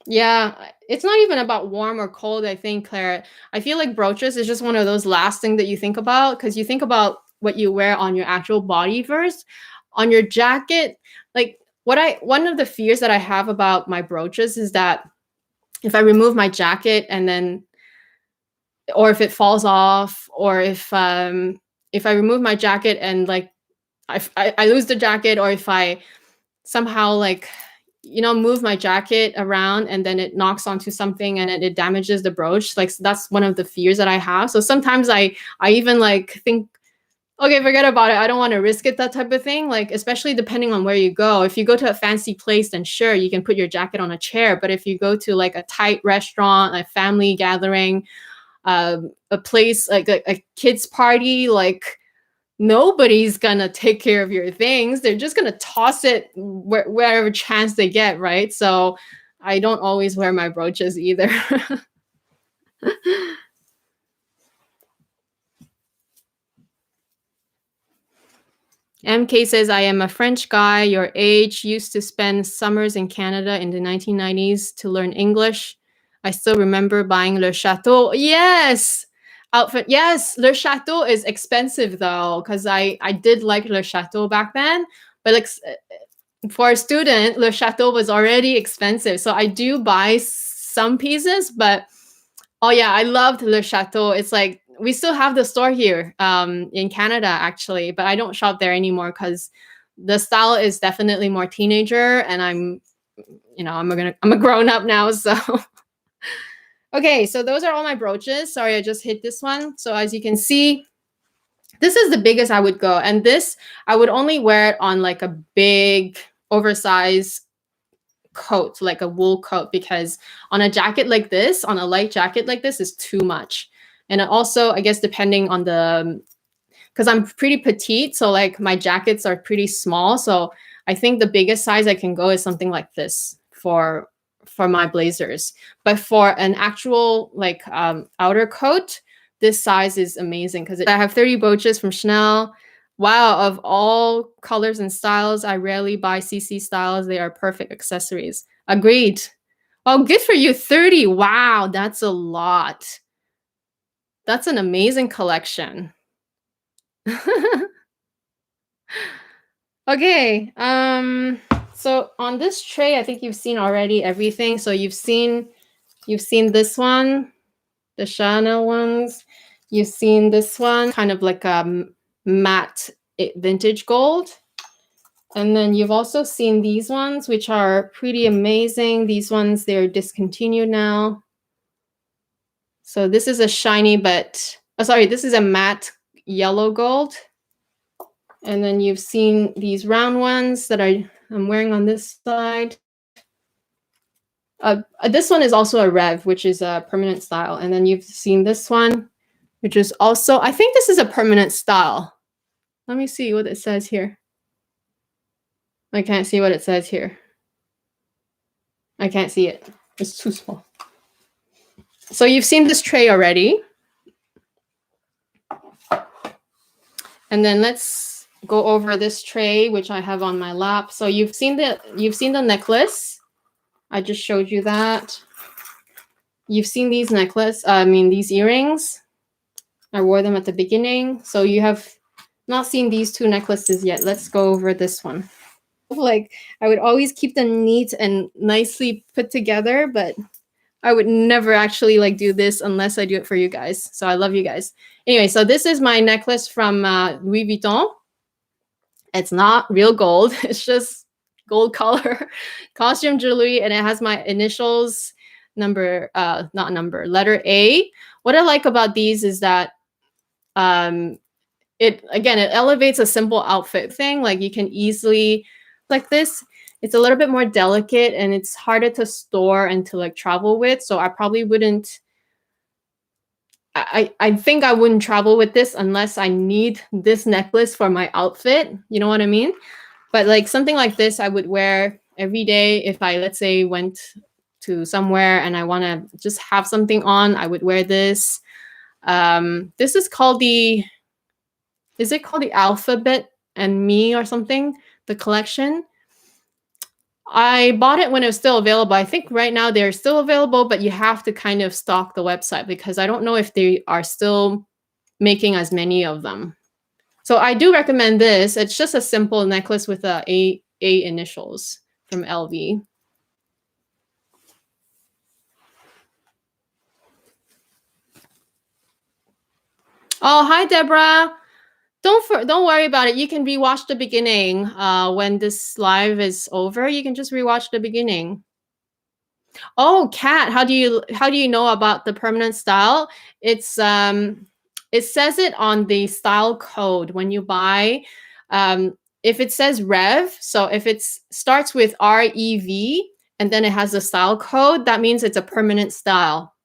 Yeah, it's not even about warm or cold, I think, Claire. I feel like brooches is just one of those last thing that you think about because you think about what you wear on your actual body first. On your jacket, like one of the fears that I have about my brooches is that if I remove my jacket and then or if it falls off or if I remove my jacket and like I lose the jacket or if I somehow like move my jacket around and then it knocks onto something and it damages the brooch. Like that's one of the fears that I have. So sometimes I even like think, okay, forget about it. I don't want to risk it, that type of thing. Like especially depending on where you go. If you go to a fancy place, then sure you can put your jacket on a chair. But if you go to like a tight restaurant, a family gathering, a place like a kids party, like nobody's gonna take care of your things. They're just gonna toss it wherever chance they get, right? So I don't always wear my brooches either. MK says, I am a French guy your age, used to spend summers in Canada in the 1990s to learn English. I still remember buying Le Chateau. Yes! Outfit. Yes, Le Chateau is expensive though, because I did like Le Chateau back then. But like for a student, Le Chateau was already expensive. So I do buy some pieces, but oh yeah, I loved Le Chateau. It's like we still have the store here in Canada actually, but I don't shop there anymore because the style is definitely more teenager, and I'm a grown up now, so okay. So those are all my brooches. Sorry, I just hit this one. So as you can see, this is the biggest I would go, and this I would only wear it on like a big oversized coat, like a wool coat, because on a jacket like this, on a light jacket like this, is too much. And also, I guess depending on the, because I'm pretty petite, so like my jackets are pretty small. So I think the biggest size I can go is something like this for my blazers. But for an actual like outer coat, this size is amazing because I have 30 brooches from Chanel. Wow, of all colors and styles, I rarely buy CC styles. They are perfect accessories. Agreed. Oh, good for you. 30. Wow, that's a lot. That's an amazing collection. Okay. So on this tray, I think you've seen already everything. So you've seen this one, the Chanel ones. You've seen this one, kind of like a matte vintage gold. And then you've also seen these ones, which are pretty amazing. These ones, they're discontinued now. So this is a shiny, but, oh, sorry, this is a matte yellow gold. And then you've seen these round ones that I'm wearing on this side. This one is also a Rev, which is a permanent style. And then you've seen this one, which is also, I think this is a permanent style. Let me see what it says here. I can't see what it says here. I can't see it. It's too small. So you've seen this tray already. And then let's go over this tray, which I have on my lap. So you've seen the necklace. I just showed you that. You've seen these these earrings. I wore them at the beginning. So you have not seen these two necklaces yet. Let's go over this one. Like I would always keep them neat and nicely put together, but I would never actually like do this unless I do it for you guys. So I love you guys. Anyway, so this is my necklace from Louis Vuitton. It's not real gold. It's just gold color costume jewelry, and it has my initials, letter A. What I like about these is that it elevates a simple outfit thing. Like you can easily, like this, it's a little bit more delicate and it's harder to store and to like travel with. So I probably wouldn't, I think I wouldn't travel with this unless I need this necklace for my outfit. You know what I mean? But like something like this, I would wear every day. If I, let's say, went to somewhere and I want to just have something on, I would wear this. This is called is it called the Alphabet and Me or something? The collection. I bought it when it was still available. I think right now they're still available, but you have to kind of stalk the website because I don't know if they are still making as many of them. So I do recommend this. It's just a simple necklace with A initials from LV. Oh, hi, Deborah. Don't worry about it. You can rewatch the beginning when this live is over. You can just rewatch the beginning. Oh, Kat, how do you know about the permanent style? It's it says it on the style code when you buy. If it says Rev, so if it starts with REV and then it has a style code, that means it's a permanent style.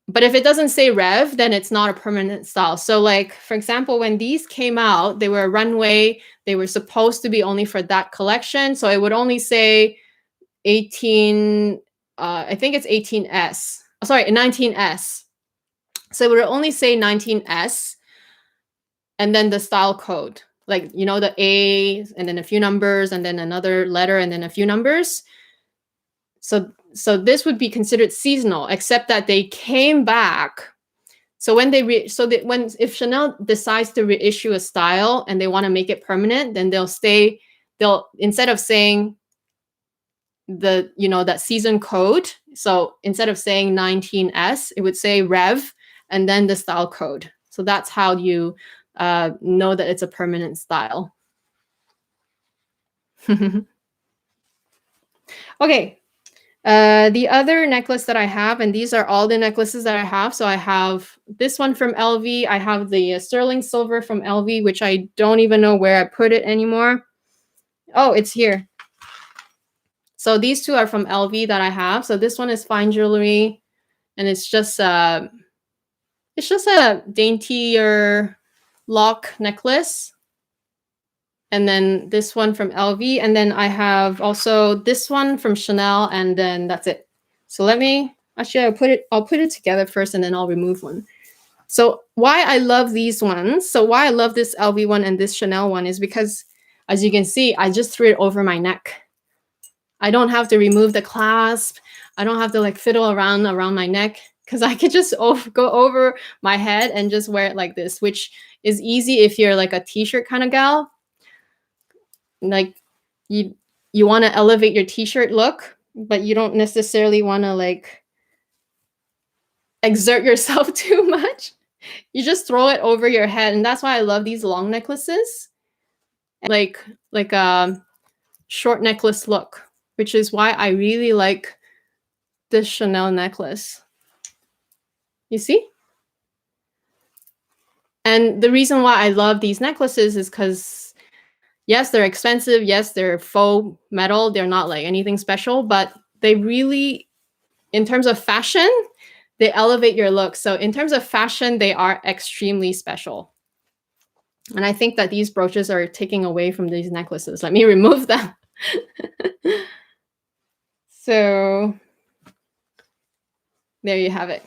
But if it doesn't say Rev, then it's not a permanent style. So like, for example, when these came out, they were runway. They were supposed to be only for that collection. So it would only say 18, I think it's 18S. Oh, sorry, 19S. So it would only say 19S and then the style code. Like, you know, the A and then a few numbers and then another letter and then a few numbers. So this would be considered seasonal, except that they came back. So when if Chanel decides to reissue a style and they want to make it permanent, then they'll instead of saying that season code. So instead of saying 19S, it would say Rev and then the style code. So that's how you know that it's a permanent style. Okay. The other necklace that I have, and these are all the necklaces that I have. So I have this one from LV. I have the sterling silver from LV, which I don't even know where I put it anymore. Oh, it's here. So these two are from LV that I have. So this one is fine jewelry, and it's just a daintier lock necklace. And then this one from LV, and then I have also this one from Chanel, and then that's it. So I'll put it together first, and then I'll remove one. So why I love these ones, so why I love this LV one and this Chanel one is because, as you can see, I just threw it over my neck. I don't have to remove the clasp. I don't have to like fiddle around my neck because I could just go over my head and just wear it like this, which is easy if you're like a t-shirt kind of gal. Like you want to elevate your t-shirt look, but you don't necessarily want to like exert yourself too much. You just throw it over your head, and that's why I love these long necklaces, like a short necklace look, which is why I really like this Chanel necklace. You see? And the reason why I love these necklaces is because, yes, they're expensive. Yes, they're faux metal. They're not like anything special, but they really, in terms of fashion, they elevate your look. So in terms of fashion, they are extremely special. And I think that these brooches are taking away from these necklaces. Let me remove them. So there you have it.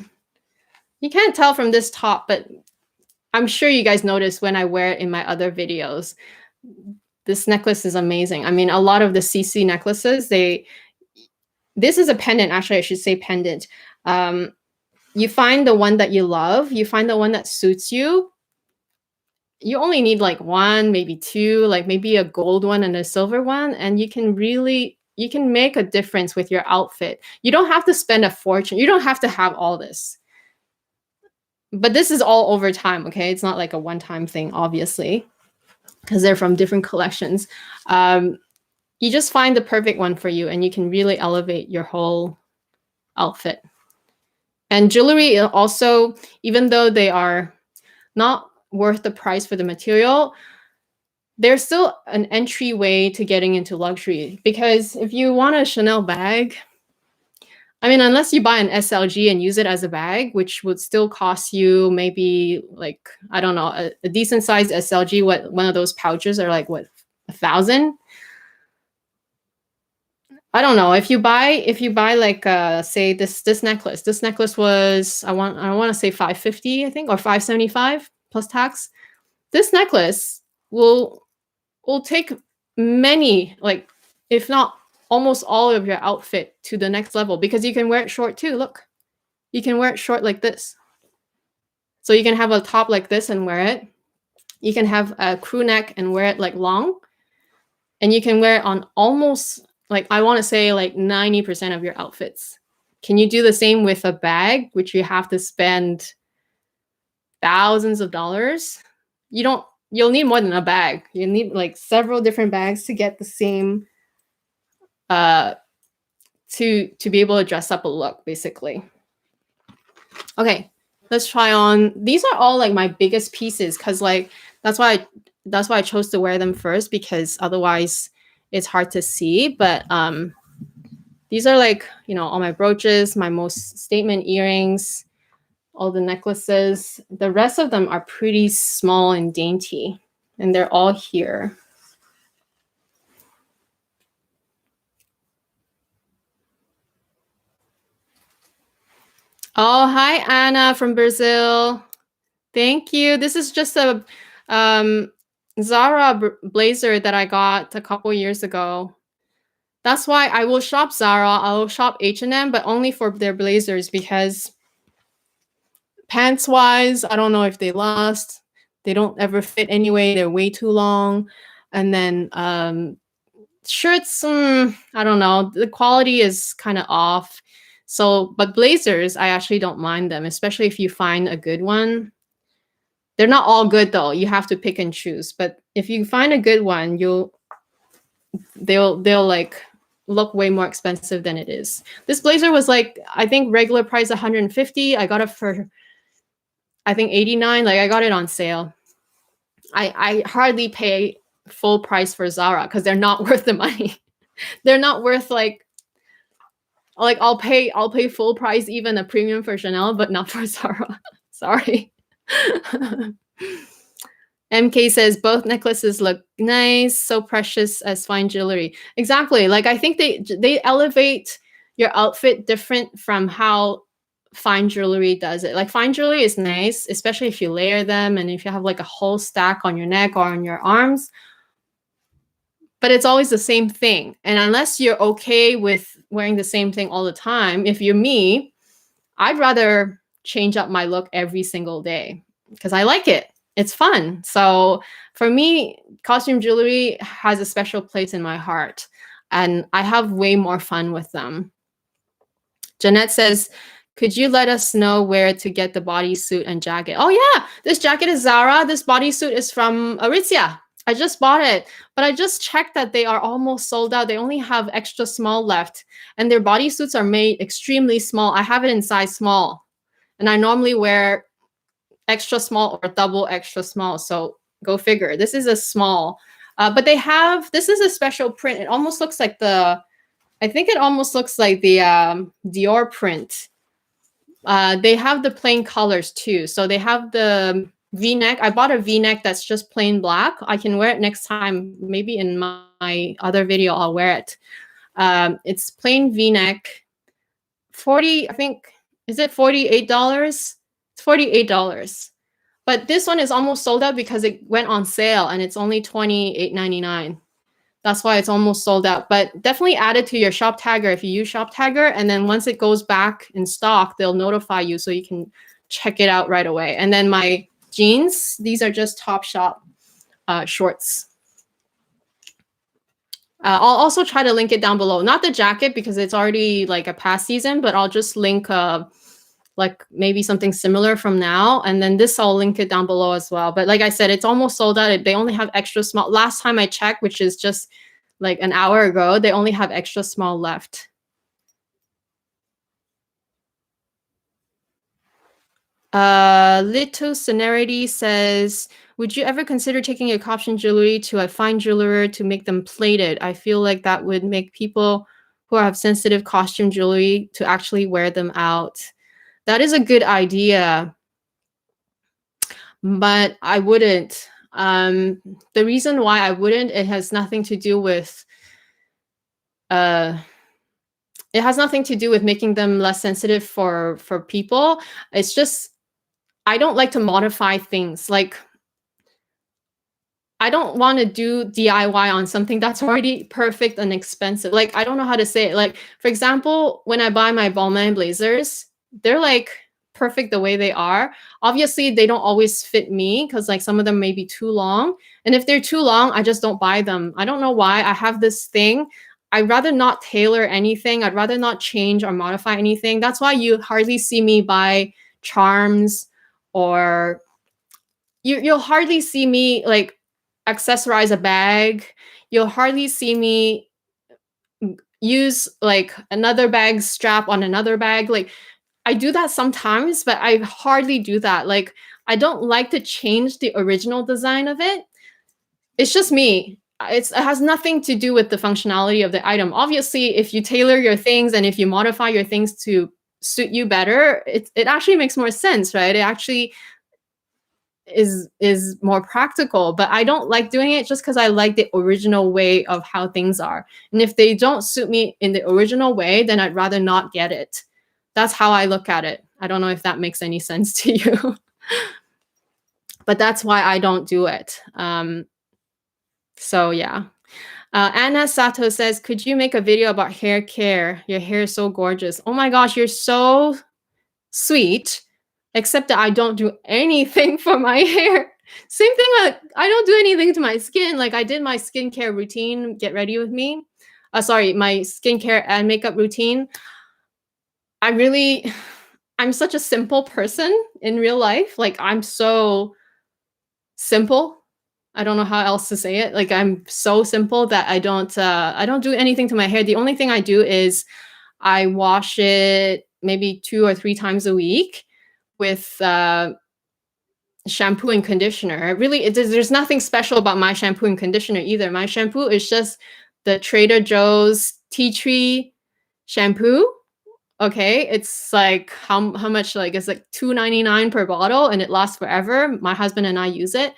You can't tell from this top, but I'm sure you guys noticed when I wear it in my other videos. This necklace is amazing. I mean, a lot of the CC necklaces, this is a pendant. Actually, I should say pendant. You find the one that you love. You find the one that suits you. You only need like one, maybe two, like maybe a gold one and a silver one. And you can make a difference with your outfit. You don't have to spend a fortune. You don't have to have all this. But this is all over time, okay? It's not like a one-time thing, obviously, because they're from different collections. You just find the perfect one for you, and you can really elevate your whole outfit. And jewelry also, even though they are not worth the price for the material, they're still an entryway to getting into luxury. Because if you want a Chanel bag, I mean, unless you buy an SLG and use it as a bag, which would still cost you maybe like, I don't know, a decent sized SLG, one of those pouches are like, what, 1,000? I don't know. If you buy like say this necklace was I want to say $550, I think, or $575 plus tax. This necklace will take many, like if not almost all of your outfit to the next level, because you can wear it short too. Look, you can wear it short like this. So you can have a top like this and wear it. You can have a crew neck and wear it like long. And you can wear it on almost, like, I want to say like 90% of your outfits. Can you do the same with a bag, which you have to spend thousands of dollars? You'll need more than a bag. You need like several different bags to get the same, to be able to dress up a look, basically. Okay, let's try on. These are all like my biggest pieces, because like that's why I chose to wear them first, because otherwise it's hard to see. But these are like, you know, all my brooches, my most statement earrings, all the necklaces. The rest of them are pretty small and dainty, and they're all here. Oh, hi, Anna from Brazil. Thank you. This is just a Zara blazer that I got a couple years ago. That's why I will shop Zara. I will shop H&M, but only for their blazers, because pants-wise, I don't know if they last. They don't ever fit anyway. They're way too long. And then shirts, I don't know. The quality is kind of off. So, but blazers, I actually don't mind them, especially if you find a good one. They're not all good though. You have to pick and choose. But if you find a good one, they'll like look way more expensive than it is. This blazer was like, I think regular price 150. I got it for, I think 89. Like I got it on sale. I hardly pay full price for Zara because they're not worth the money. They're not worth like I'll pay full price, even a premium for Chanel, but not for Zara. Sorry. MK says both necklaces look nice, so precious as fine jewelry. Exactly. Like I think they elevate your outfit different from how fine jewelry does it. Like fine jewelry is nice, especially if you layer them and if you have like a whole stack on your neck or on your arms. But it's always the same thing. And unless you're okay with wearing the same thing all the time, if you're me, I'd rather change up my look every single day because I like it. It's fun. So for me, costume jewelry has a special place in my heart, and I have way more fun with them. Jeanette says, could you let us know where to get the bodysuit and jacket? Oh yeah, this jacket is Zara. This bodysuit is from Aritzia. I just bought it, but I just checked that they are almost sold out. They only have extra small left, and their bodysuits are made extremely small. I have it in size small, and I normally wear extra small or double extra small. So go figure. This is a small, but they have, this is a special print. It almost looks like I think it almost looks like the Dior print. They have the plain colors too. So they have the V-neck. I bought a V-neck that's just plain black. I can wear it next time. Maybe in my other video, I'll wear it. It's plain V-neck. 40, I think, is it $48? It's $48. But this one is almost sold out because it went on sale and it's only $28.99. That's why it's almost sold out. But definitely add it to your shop tagger if you use shop tagger. And then once it goes back in stock, they'll notify you so you can check it out right away. And then my jeans, these are just Topshop shorts. I'll also try to link it down below. Not the jacket because it's already like a past season, but I'll just link like maybe something similar from now. And then this, I'll link it down below as well. But like I said, it's almost sold out. They only have extra small. Last time I checked, which is just like an hour ago, they only have extra small left. Little Sonority says, would you ever consider taking your costume jewelry to a fine jeweler to make them plated? I feel like that would make people who have sensitive costume jewelry to actually wear them out. That is a good idea, but I wouldn't. The reason why I wouldn't, it has nothing to do with making them less sensitive for people. It's just I don't like to modify things. Like I don't want to do DIY on something that's already perfect and expensive. Like, I don't know how to say it. Like, for example, when I buy my Balmain blazers, they're like perfect the way they are. Obviously, they don't always fit me because like some of them may be too long. And if they're too long, I just don't buy them. I don't know why. I have this thing. I'd rather not tailor anything. I'd rather not change or modify anything. That's why you hardly see me buy charms, or you'll hardly see me like accessorize a bag. You'll hardly see me use like another bag strap on another bag. Like, I do that sometimes, but I hardly do that. Like, I don't like to change the original design of it. It's just me. It has nothing to do with the functionality of the item. Obviously, if you tailor your things and if you modify your things to suit you better, it actually makes more sense, right? It actually is more practical. But I don't like doing it just because I like the original way of how things are. And if they don't suit me in the original way, then I'd rather not get it. That's how I look at it. I don't know if that makes any sense to you. But that's why I don't do it. So yeah. Anna Sato says, could you make a video about hair care? Your hair is so gorgeous. Oh my gosh, you're so sweet. Except that I don't do anything for my hair. Same thing, like, I don't do anything to my skin. Like, I did my skincare routine, get ready with me. Sorry, my skincare and makeup routine. I'm such a simple person in real life. Like, I'm so simple. I don't know how else to say it. Like, I'm so simple that I don't do anything to my hair. The only thing I do is I wash it maybe 2 or 3 times a week with shampoo and conditioner. Really, there's nothing special about my shampoo and conditioner either. My shampoo is just the Trader Joe's tea tree shampoo. Okay, it's like how much? Like, it's like $2.99 per bottle, and it lasts forever. My husband and I use it.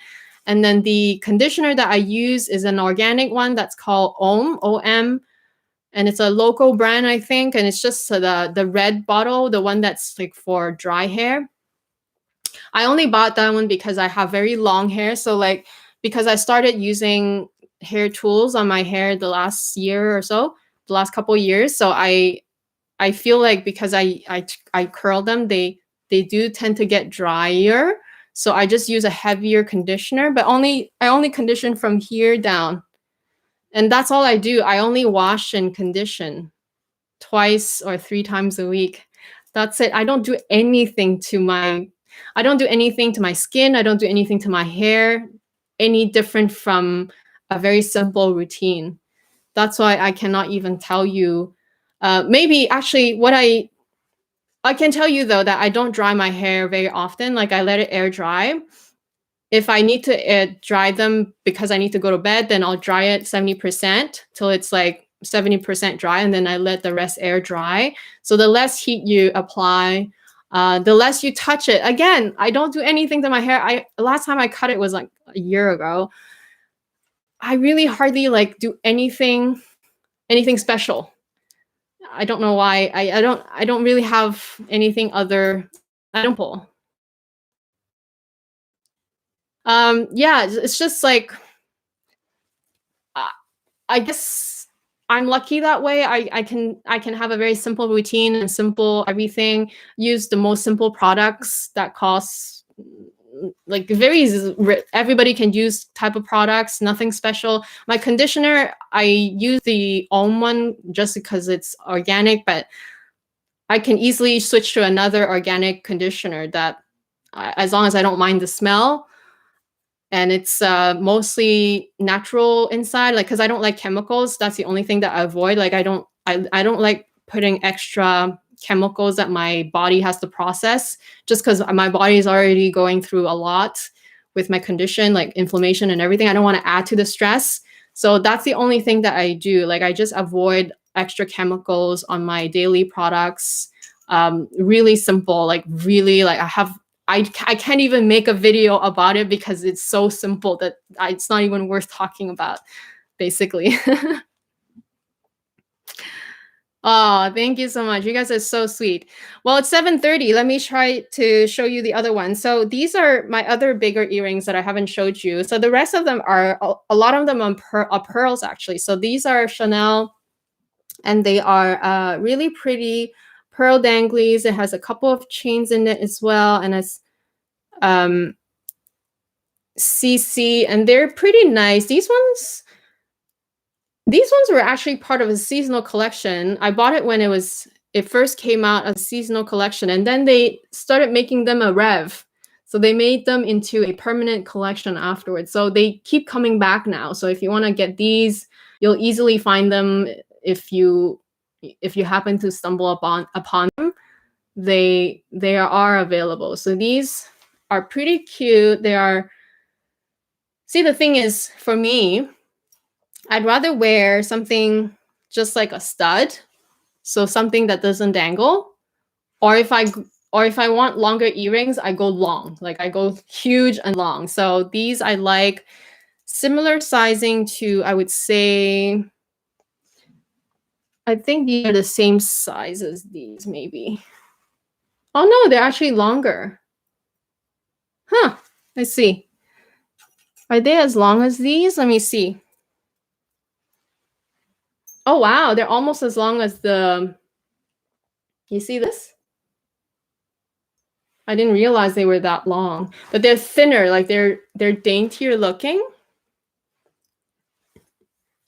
And then the conditioner that I use is an organic one that's called OM, O-M, and it's a local brand, I think. And it's just the red bottle, the one that's like for dry hair. I only bought that one because I have very long hair. So like, because I started using hair tools on my hair the last year or so, the last couple of years. So I feel like because I curl them, they do tend to get drier. So I just use a heavier conditioner, but I only condition from here down. And that's all I do. I only wash and condition twice or 3 times a week. That's it. I don't do anything to my skin. I don't do anything to my hair any different from a very simple routine. That's why I cannot even tell you. Maybe actually what I can tell you though, that I don't dry my hair very often. Like, I let it air dry. If I need to air dry them because I need to go to bed, then I'll dry it 70% till it's like 70% dry, and then I let the rest air dry. So the less heat you apply, the less you touch it. Again, I don't do anything to my hair. Last time I cut it was like a year ago. I really hardly like do anything special. I don't know why. I don't really have anything other simple. Yeah, it's just like, I guess I'm lucky that way. I can have a very simple routine and simple everything. Use the most simple products that cost like everybody can use type of products. Nothing special. My conditioner, I use the OM one just because it's organic, but I can easily switch to another organic conditioner that, as long as I don't mind the smell. And it's mostly natural inside, like, because I don't like chemicals. That's the only thing that I avoid. Like, I don't like putting extra chemicals that my body has to process, just because my body is already going through a lot with my condition, like inflammation and everything. I don't want to add to the stress. So that's the only thing that I do. Like, I just avoid extra chemicals on my daily products. Really simple, like really, like I can't even make a video about it because it's so simple that it's not even worth talking about, basically. Oh, thank you so much. You guys are so sweet. Well, it's 7:30. Let me try to show you the other one. So these are my other bigger earrings that I haven't showed you. So the rest of them are a lot of them are pearls actually. So these are Chanel, and they are really pretty pearl danglies. It has a couple of chains in it as well, and it's um, CC, and they're pretty nice. These ones were actually part of a seasonal collection. I bought it when it first came out as a seasonal collection, and then they started making them a rev. So they made them into a permanent collection afterwards. So they keep coming back now. So if you want to get these, you'll easily find them if you happen to stumble upon them. They are available. So these are pretty cute. See, the thing is, for me, I'd rather wear something just like a stud, so something that doesn't dangle, or if I want longer earrings, I go long. Like I go huge and long. So these I like similar sizing to, I would say, I think these are the same size as these maybe. Oh no, they're actually longer. Huh, let's see. Are they as long as these? Let me see. Oh wow, they're almost as long as you see this? I didn't realize they were that long, but they're thinner, like they're daintier looking.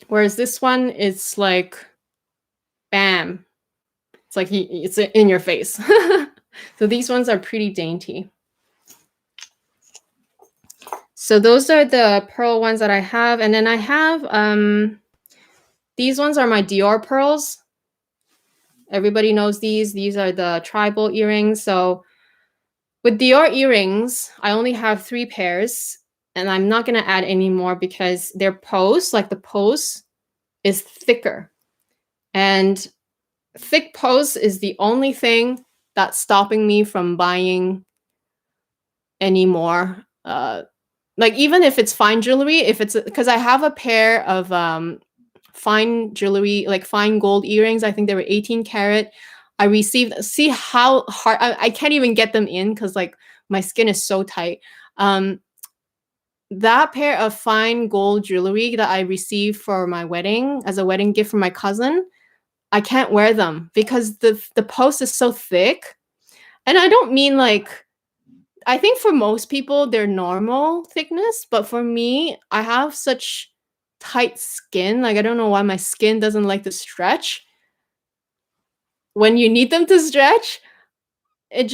Whereas this one is like, bam, it's like it's in your face. So these ones are pretty dainty. So those are the pearl ones that I have, and then I have these ones are my Dior pearls. Everybody knows these. These are the tribal earrings. So with Dior earrings, I only have 3 pairs, and I'm not gonna add any more because their pose, like the pose, is thicker. And thick pose is the only thing that's stopping me from buying any more. Like even if it's fine jewelry, if it's because I have a pair of fine jewelry, like fine gold earrings. I think they were 18 karat. I received, see how hard, I can't even get them in because like my skin is so tight. That pair of fine gold jewelry that I received for my wedding as a wedding gift from my cousin, I can't wear them because the post is so thick. And I don't mean like, I think for most people they're normal thickness, but for me, I have such tight skin. Like I don't know why my skin doesn't like to stretch. When you need them to stretch, it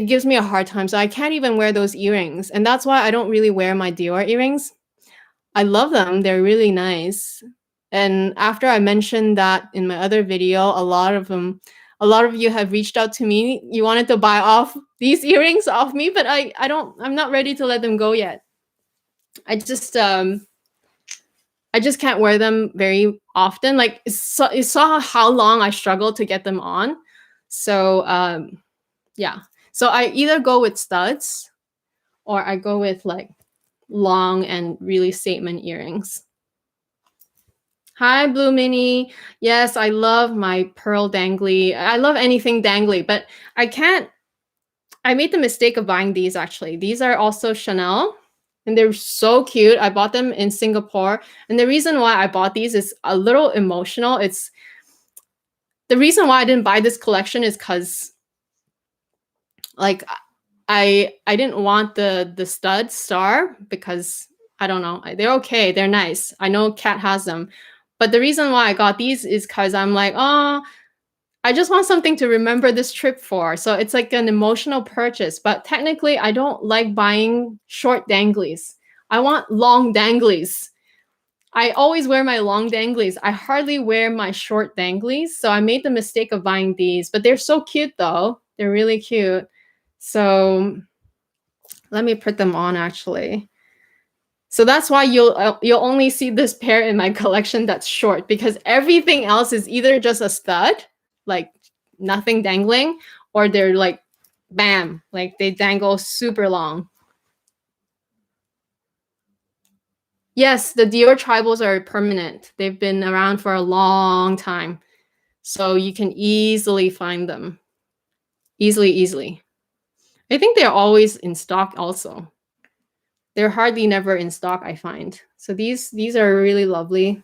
gives me a hard time. So I can't even wear those earrings. And that's why I don't really wear my Dior earrings. I love them. They're really nice. And after I mentioned that in my other video, a lot of you have reached out to me. You wanted to buy off these earrings off me, but I'm not ready to let them go yet. I just can't wear them very often. Like you saw how long I struggled to get them on. So yeah. So I either go with studs or I go with like long and really statement earrings. Hi, Blue Mini. Yes, I love my pearl dangly. I love anything dangly, but I made the mistake of buying these actually. These are also Chanel, and they're so cute. I bought them in Singapore. And the reason why I bought these is a little emotional. It's the reason why I didn't buy this collection is because like I didn't want the stud star because I don't know. They're okay. They're nice. I know Kat has them. But the reason why I got these is because I'm like, oh, I just want something to remember this trip for. So it's like an emotional purchase. But technically, I don't like buying short danglies. I want long danglies. I always wear my long danglies. I hardly wear my short danglies. So I made the mistake of buying these. But they're so cute, though. They're really cute. So let me put them on, actually. So that's why you'll only see this pair in my collection that's short, because everything else is either just a stud, like nothing dangling, or they're like bam, like they dangle super long. Yes, the Dior tribals are permanent. They've been around for a long time. So you can easily find them. Easily. I think they're always in stock also. They're hardly never in stock, I find. So these are really lovely.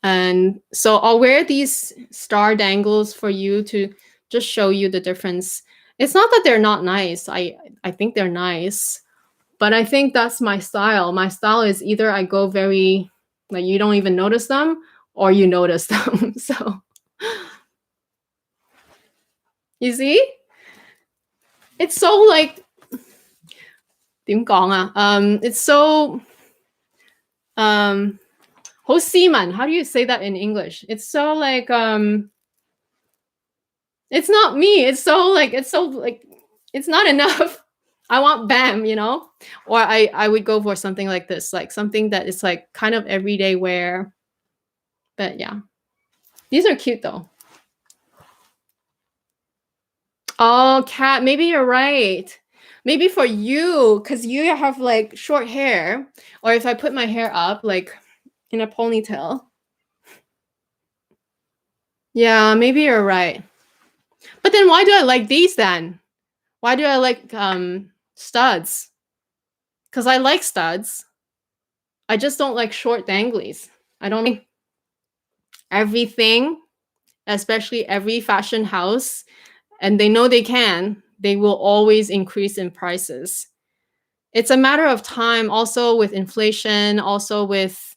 And so I'll wear these star dangles for you to just show you the difference. It's not that they're not nice. I think they're nice, but I think that's my style. My style is either I go very, like, you don't even notice them, or you notice them. So you see? It's so like, 點講啊? It's so好斯文. How do you say that in English? It's so like it's not me. It's so like it's not enough. I want bam, you know? Or I would go for something like this, like something that is like kind of everyday wear. But yeah. These are cute though. Oh, Kat, maybe you're right. Maybe for you, because you have like short hair, or if I put my hair up like in a ponytail. Yeah, maybe you're right. But then why do I like these then? Why do I like studs? Because I like studs. I just don't like short danglies. I don't like everything, especially every fashion house, and they know they will always increase in prices. It's a matter of time, also with inflation, also with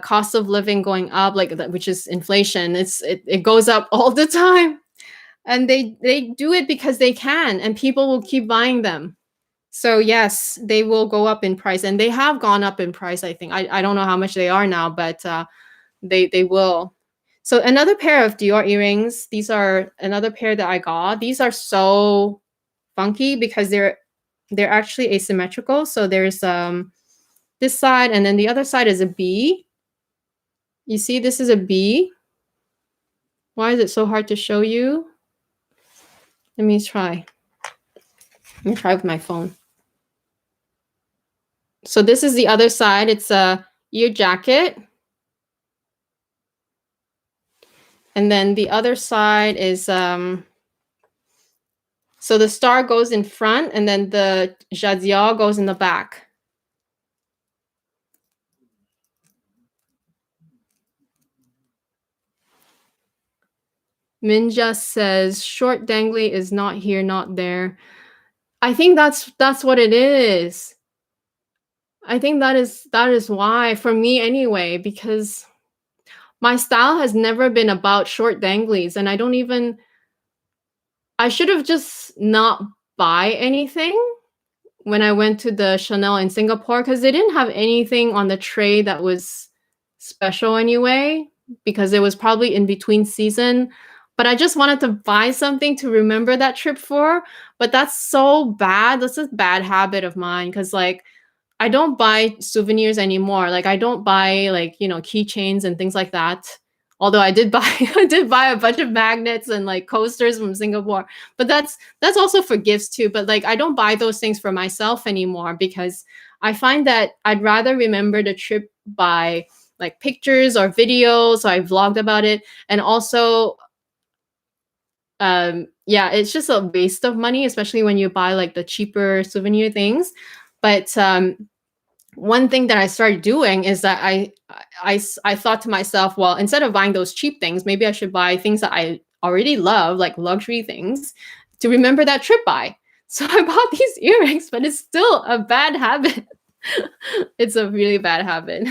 cost of living going up, like which is inflation. It goes up all the time, and they do it because they can, and people will keep buying them. So yes, they will go up in price, and they have gone up in price. I think I don't know how much they are now, but they will. So another pair of Dior earrings. These are another pair that I got. These are so funky because they're actually asymmetrical. So there's this side, and then the other side is a B. You see, this is a B. Why is it so hard to show you? Let me try. Let me try with my phone. So this is the other side. It's a ear jacket. And then the other side is so the star goes in front, and then the JEWLERY goes in the back. Minja says short dangly is not here, not there. I think that's what it is. I think that is why, for me anyway, because my style has never been about short danglies, and I should have just not buy anything when I went to the Chanel in Singapore, because they didn't have anything on the tray that was special anyway, because it was probably in between season. But I just wanted to buy something to remember that trip for. But that's so bad. That's a bad habit of mine, because like I don't buy souvenirs anymore. Like I don't buy like, you know, keychains and things like that. Although I did buy I did buy a bunch of magnets and like coasters from Singapore. But that's also for gifts too. But like I don't buy those things for myself anymore, because I find that I'd rather remember the trip by like pictures or videos. So I vlogged about it. And also yeah, it's just a waste of money, especially when you buy like the cheaper souvenir things. But one thing that I started doing is that I thought to myself, well, instead of buying those cheap things, maybe I should buy things that I already love, like luxury things, to remember that trip by. So I bought these earrings, but it's still a bad habit. It's a really bad habit.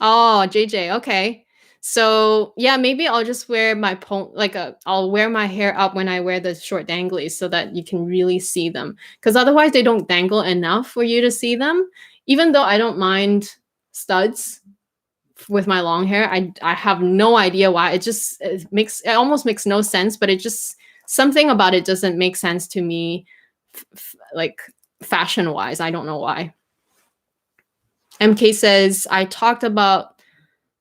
Oh, JJ, okay. So yeah, maybe I'll just wear my I'll wear my hair up when I wear the short danglies so that you can really see them. Because otherwise they don't dangle enough for you to see them. Even though I don't mind studs with my long hair, I have no idea why. It almost makes no sense, but it just something about it doesn't make sense to me, like fashion wise. I don't know why. MK says, I talked about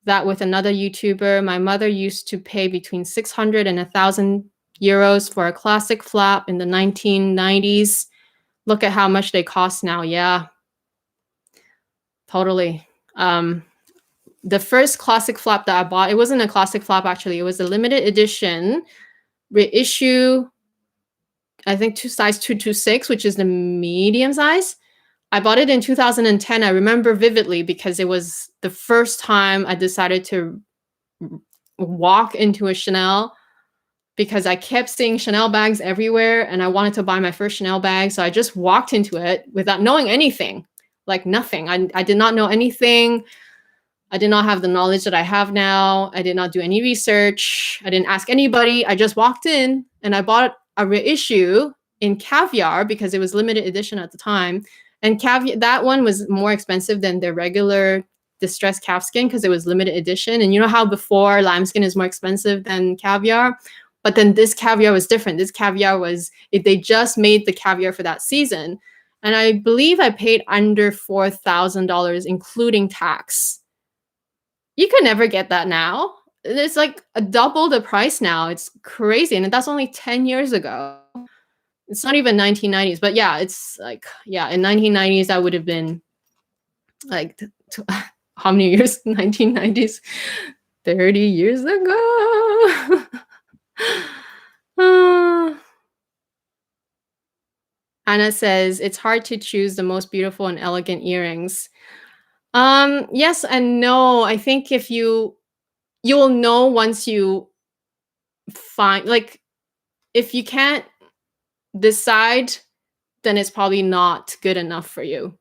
that with another YouTuber. My mother used to pay between 600 and 1,000 euros for a classic flap in the 1990s. Look at how much they cost now. Yeah, totally. The first classic flap that I bought, it wasn't a classic flap actually. It was a limited edition reissue, I think size 226, which is the medium size. I bought it in 2010. I remember vividly because it was the first time I decided to walk into a Chanel, because I kept seeing Chanel bags everywhere and I wanted to buy my first Chanel bag. So I just walked into it without knowing anything, like nothing. I did not know anything. I did not have the knowledge that I have now. I did not do any research. I didn't ask anybody. I just walked in and I bought a reissue in caviar because it was limited edition at the time. And caviar, that one was more expensive than the regular distressed calfskin because it was limited edition. And you know how before limeskin is more expensive than caviar? But then this caviar was different. This caviar was, they just made the caviar for that season. And I believe I paid under $4,000, including tax. You could never get that now. It's like double the price now. It's crazy. And that's only 10 years ago. It's not even 1990s. But yeah, it's like, yeah, in 1990s, that would have been like, how many years? 1990s? 30 years ago. Anna says, it's hard to choose the most beautiful and elegant earrings. Yes and no. I think if you'll know once you find, like, if you can't decide, then it's probably not good enough for you.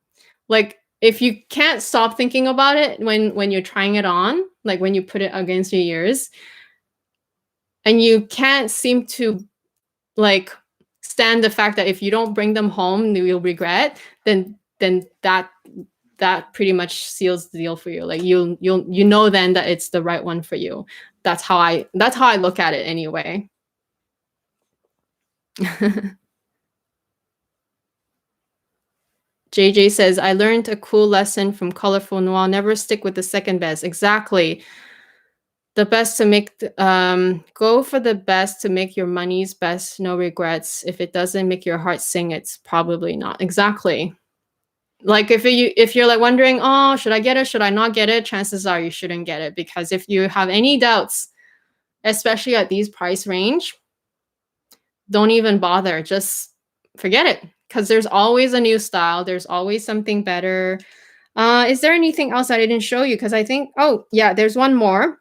Like, if you can't stop thinking about it when you're trying it on, like when you put it against your ears, and you can't seem to like stand the fact that if you don't bring them home, you'll regret, then that pretty much seals the deal for you. Like you know then that it's the right one for you. That's how I look at it anyway. JJ says, I learned a cool lesson from Colorful Noir. Never stick with the second best. Exactly. The best to make, go for the best to make your money's best. No regrets. If it doesn't make your heart sing, it's probably not. Exactly. Like if you're like wondering, oh, should I get it? Should I not get it? Chances are you shouldn't get it, because if you have any doubts, especially at these price range, don't even bother. Just forget it, because there's always a new style. There's always something better. Is there anything else I didn't show you? Because I think, oh yeah, there's one more.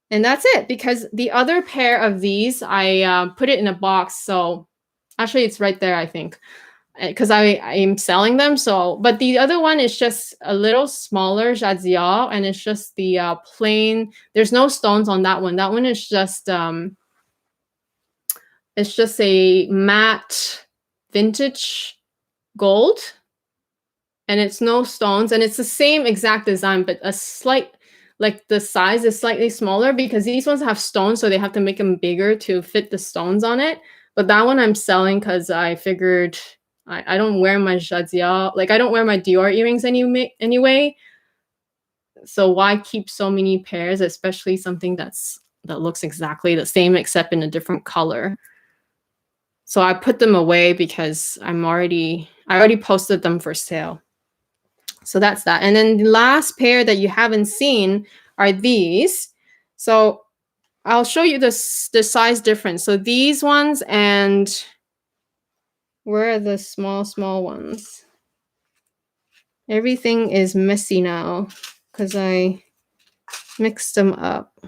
And that's it, because the other pair of these, I put it in a box. So actually it's right there, I think, because I'm selling them. So, but the other one is just a little smaller Jadzia, and it's just the plain, there's no stones on that one. That one is just, it's just a matte vintage gold, and it's no stones, and it's the same exact design, but a slight, like the size is slightly smaller because these ones have stones, so they have to make them bigger to fit the stones on it. But that one I'm selling because I figured I don't wear my Jadzia, like I don't wear my Dior earrings anyway. So why keep so many pairs, especially something that looks exactly the same except in a different color. So I put them away because I already posted them for sale. So that's that. And then the last pair that you haven't seen are these. So I'll show you the size difference. So these ones, and where are the small ones? Everything is messy now because I mixed them up.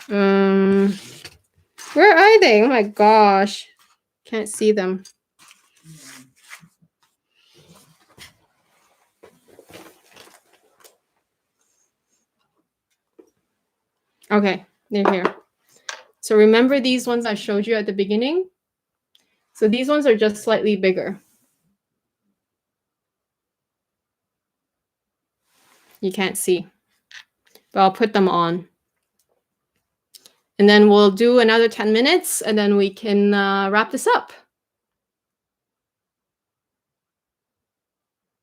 Where are they? Oh my gosh. Can't see them. Okay, they're here. So remember these ones I showed you at the beginning? So these ones are just slightly bigger. You can't see, but I'll put them on. And then we'll do another 10 minutes and then we can wrap this up.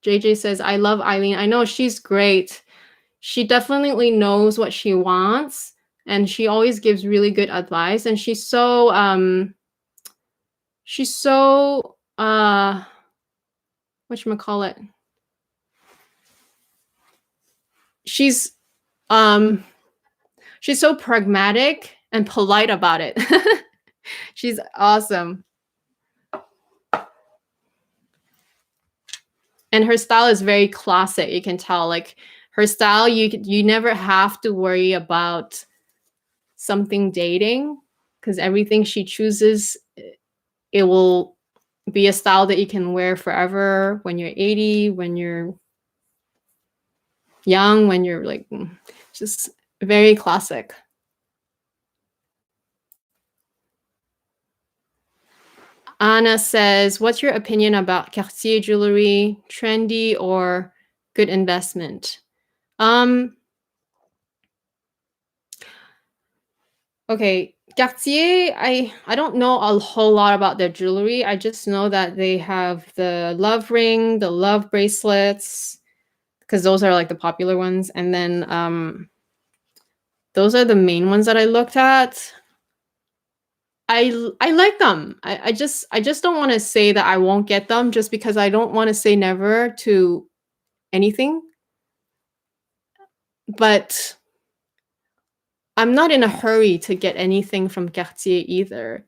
JJ says, I love Eileen. I know, she's great. She definitely knows what she wants, and she always gives really good advice. And she's so whatchamacallit, she's she's so pragmatic and polite about it. She's awesome. And her style is very classic. You can tell, like, her style, you never have to worry about something dating, because everything she chooses, it will be a style that you can wear forever, when you're 80, when you're young, when you're like, just very classic. Anna says, what's your opinion about Cartier jewelry? Trendy or good investment? Okay, Cartier, I don't know a whole lot about their jewelry. I just know that they have the love ring, the love bracelets, because those are like the popular ones. And then those are the main ones that I looked at. I like them. I just don't want to say that I won't get them, just because I don't want to say never to anything. But I'm not in a hurry to get anything from Cartier either,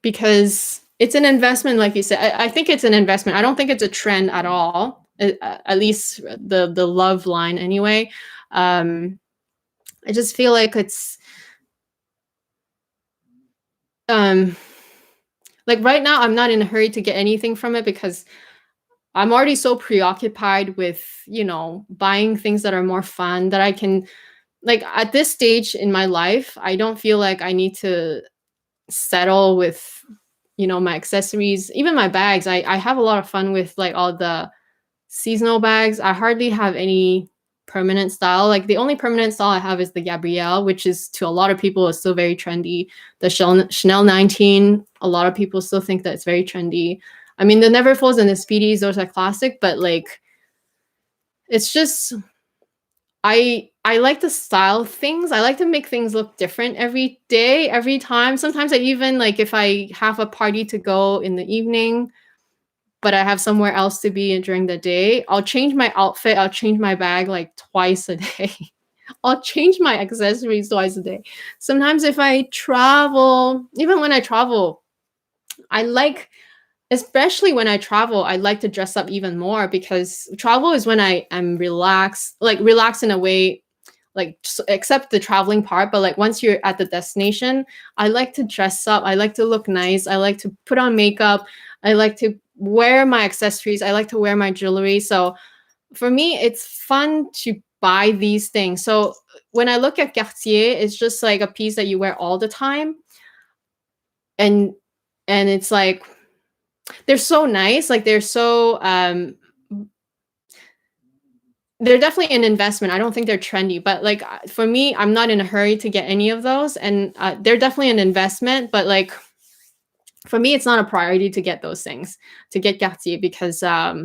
because it's an investment, like you said. I think it's an investment. I don't think it's a trend at all. At least the love line, anyway. I just feel like it's like right now I'm not in a hurry to get anything from it, because I'm already so preoccupied with, you know, buying things that are more fun, that I can, like, at this stage in my life, I don't feel like I need to settle with, you know, my accessories, even my bags. I have a lot of fun with like all the seasonal bags. I hardly have any permanent style. Like, the only permanent style I have is the Gabrielle, which is, to a lot of people, is still very trendy. The Chanel 19, a lot of people still think that it's very trendy. I mean, the Neverfulls and the Speedies, those are classic, but like, it's just, I like to style things. I like to make things look different every day, every time. Sometimes I even, like, if I have a party to go in the evening, but I have somewhere else to be during the day, I'll change my outfit, I'll change my bag like twice a day. I'll change my accessories twice a day. Sometimes if I travel, even when I travel, I like, especially when I travel, I like to dress up even more, because travel is when I am relaxed, like relaxed in a way, like, except the traveling part, but like once you're at the destination, I like to dress up, I like to look nice, I like to put on makeup, I like to wear my accessories, I like to wear my jewelry. So for me, it's fun to buy these things. So when I look at Cartier, it's just like a piece that you wear all the time, and it's like, they're so nice, like they're so they're definitely an investment. I don't think they're trendy, but like, for me, I'm not in a hurry to get any of those, and they're definitely an investment. But like, for me, it's not a priority to get those things, to get Cartier, because yeah,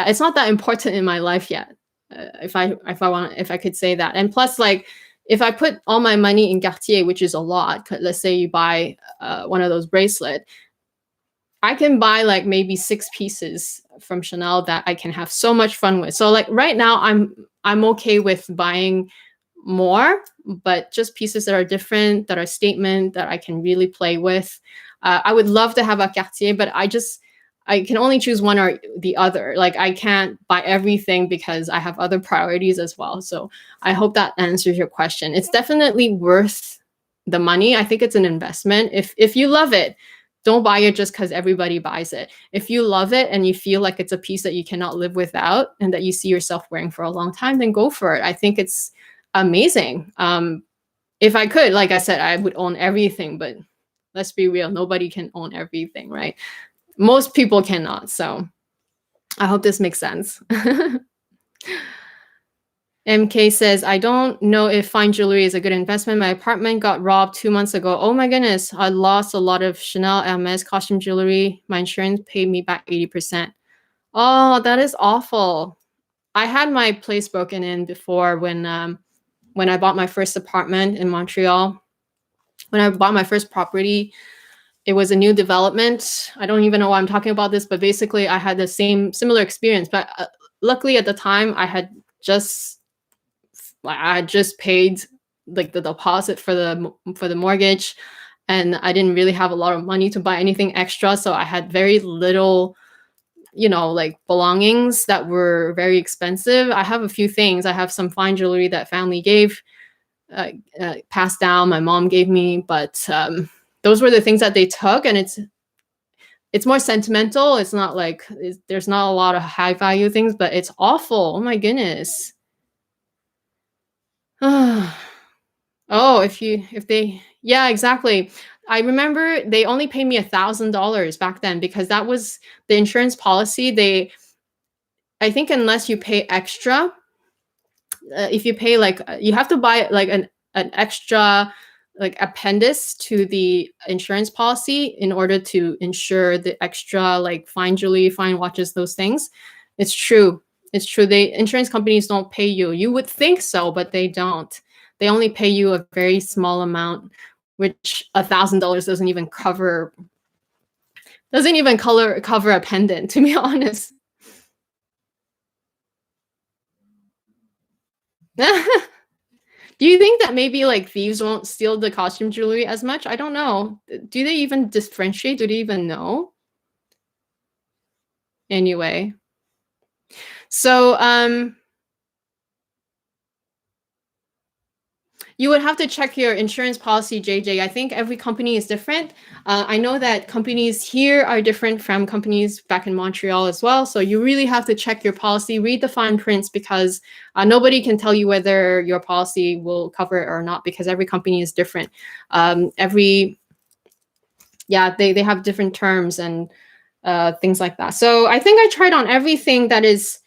it's not that important in my life yet. If I could say that. And plus, like, if I put all my money in Cartier, which is a lot, let's say you buy one of those bracelets, I can buy like maybe 6 pieces from Chanel that I can have so much fun with. So like right now, I'm okay with buying more, but just pieces that are different, that are statement, that I can really play with. I would love to have a Cartier, but I can only choose one or the other. Like, I can't buy everything, because I have other priorities as well. So I hope that answers your question. It's definitely worth the money. I think it's an investment. If you love it, don't buy it just because everybody buys it. If you love it and you feel like it's a piece that you cannot live without, and that you see yourself wearing for a long time, then go for it. I think it's amazing. If I could, like I said, I would own everything, but let's be real, nobody can own everything, right? Most people cannot. So I hope this makes sense. MK says, I don't know if fine jewelry is a good investment. My apartment got robbed 2 months ago. Oh my goodness. I lost a lot of Chanel, Hermes, costume jewelry. My insurance paid me back 80%. Oh, that is awful. I had my place broken in before, when I bought my first apartment in Montreal. When I bought my first property, it was a new development. I don't even know why I'm talking about this, but basically I had the similar experience. But luckily at the time I had just paid like the deposit for the mortgage, and I didn't really have a lot of money to buy anything extra, so I had very little, you know, like belongings that were very expensive. I have a few things. I have some fine jewelry that family gave, passed down, my mom gave me, but those were the things that they took, and it's more sentimental. It's not like there's not a lot of high value things, but it's awful. Oh my goodness. Oh, yeah, exactly. I remember they only paid me $1,000 back then because that was the insurance policy. I think unless you pay extra, if you pay like you have to buy like an extra like appendix to the insurance policy in order to insure the extra like fine jewelry, fine watches, those things. It's true. It's true. The insurance companies don't pay you. You would think so, but they don't. They only pay you a very small amount, which $1,000 doesn't even cover a pendant, to be honest. Do you think that maybe like thieves won't steal the costume jewelry as much? I don't know. Do they even differentiate? Do they even know? Anyway. So you would have to check your insurance policy, JJ. I think every company is different. I know that companies here are different from companies back in Montreal as well. So you really have to check your policy, read the fine prints, because nobody can tell you whether your policy will cover it or not, because every company is different. They have different terms and things like that. So I think I tried on everything that is.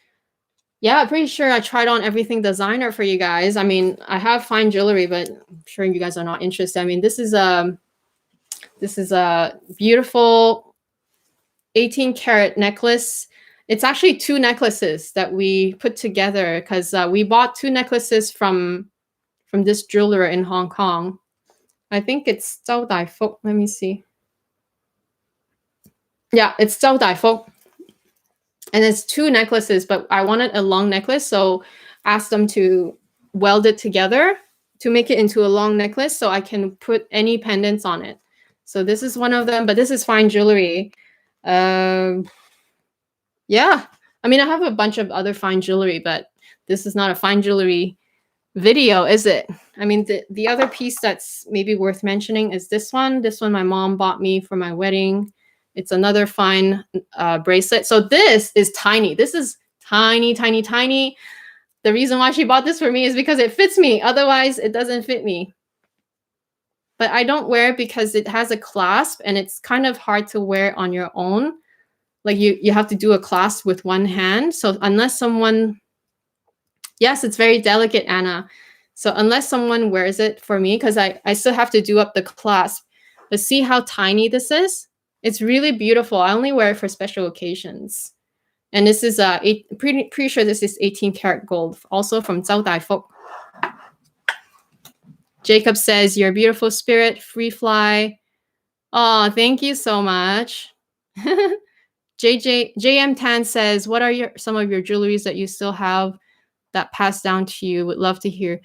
Yeah, I'm pretty sure I tried on everything designer for you guys. I mean, I have fine jewelry, but I'm sure you guys are not interested. I mean, this is a beautiful 18 karat necklace. It's actually two necklaces that we put together because we bought two necklaces from this jeweler in Hong Kong. I think it's Zhao Daifo. Let me see. Yeah, it's Zhao Daifo. And it's two necklaces, but I wanted a long necklace, so asked them to weld it together to make it into a long necklace so I can put any pendants on it. So this is one of them, but this is fine jewelry. Yeah, I mean, I have a bunch of other fine jewelry, but this is not a fine jewelry video, is it? I mean, the other piece that's maybe worth mentioning is this one. This one my mom bought me for my wedding. It's another fine bracelet. So this is tiny. This is tiny, tiny, tiny. The reason why she bought this for me is because it fits me. Otherwise, it doesn't fit me. But I don't wear it because it has a clasp and it's kind of hard to wear on your own. Like you have to do a clasp with one hand. So unless someone, yes, it's very delicate, Anna. So unless someone wears it for me, because I still have to do up the clasp. But see how tiny this is? It's really beautiful. I only wear it for special occasions. And this is pretty sure this is 18 karat gold, also from Zhao Daifo. Jacob says, "You're a beautiful spirit, free fly." Oh, thank you so much. JM Tan says, "What are some of your jewelries that you still have that passed down to you? Would love to hear."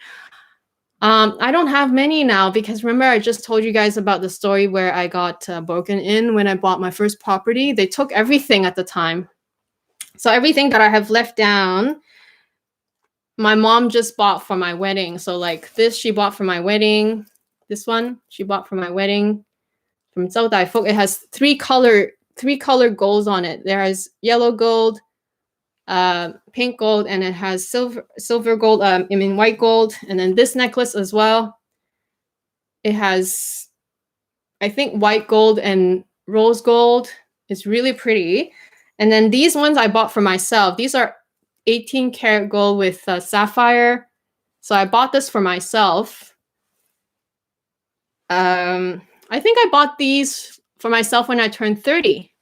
I don't have many now because remember I just told you guys about the story where I got broken in when I bought my first property. They took everything at the time. So everything that I have left down, my mom just bought for my wedding. So like this, she bought for my wedding. This one, she bought for my wedding from Zhao Daifo. It has three color golds on it. There is yellow gold, pink gold, and it has silver gold, white gold, and then this necklace as well. It has, I think, white gold and rose gold. It's really pretty. And then these ones I bought for myself. These are 18 karat gold with sapphire. So I bought this for myself. I think I bought these for myself when I turned 30.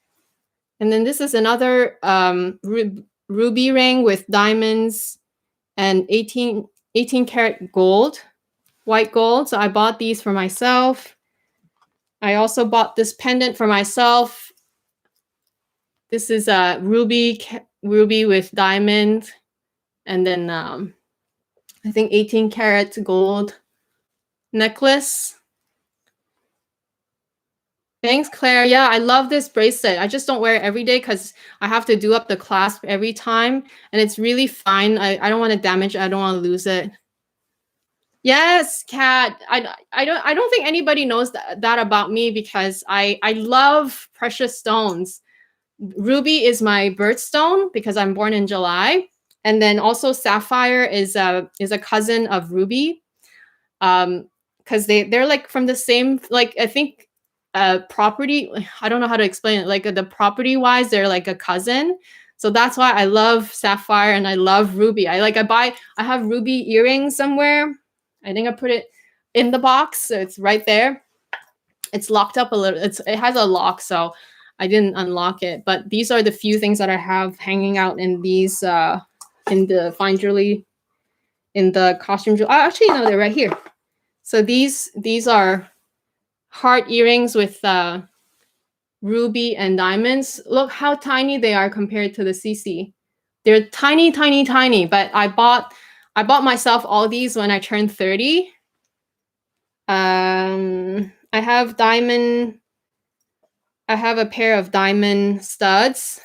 And then this is another ruby ring with diamonds and 18 karat gold, white gold. So I bought these for myself. I also bought this pendant for myself. This is a ruby with diamond, and then I think 18 karat gold necklace. Thanks, Claire. Yeah, I love this bracelet. I just don't wear it every day because I have to do up the clasp every time, and it's really fine. I don't want to damage it. I don't want to lose it. Yes, Kat. I don't think anybody knows that about me because I love precious stones. Ruby is my birthstone because I'm born in July, and then also sapphire is a cousin of ruby. Because they're like from the same, like I think property. I don't know how to explain it. Like the property wise, they're like a cousin. So that's why I love sapphire and I love ruby. I have ruby earrings somewhere. I think I put it in the box, so it's right there. It's locked up a little. It has a lock, so I didn't unlock it. But these are the few things that I have hanging out in these in the fine jewelry, in the costume jewelry. Oh, actually, no, they're right here. So these are heart earrings with ruby and diamonds. Look how tiny they are compared to the CC. They're tiny, tiny, tiny. But I bought myself all these when I turned 30. I have diamond. I have a pair of diamond studs.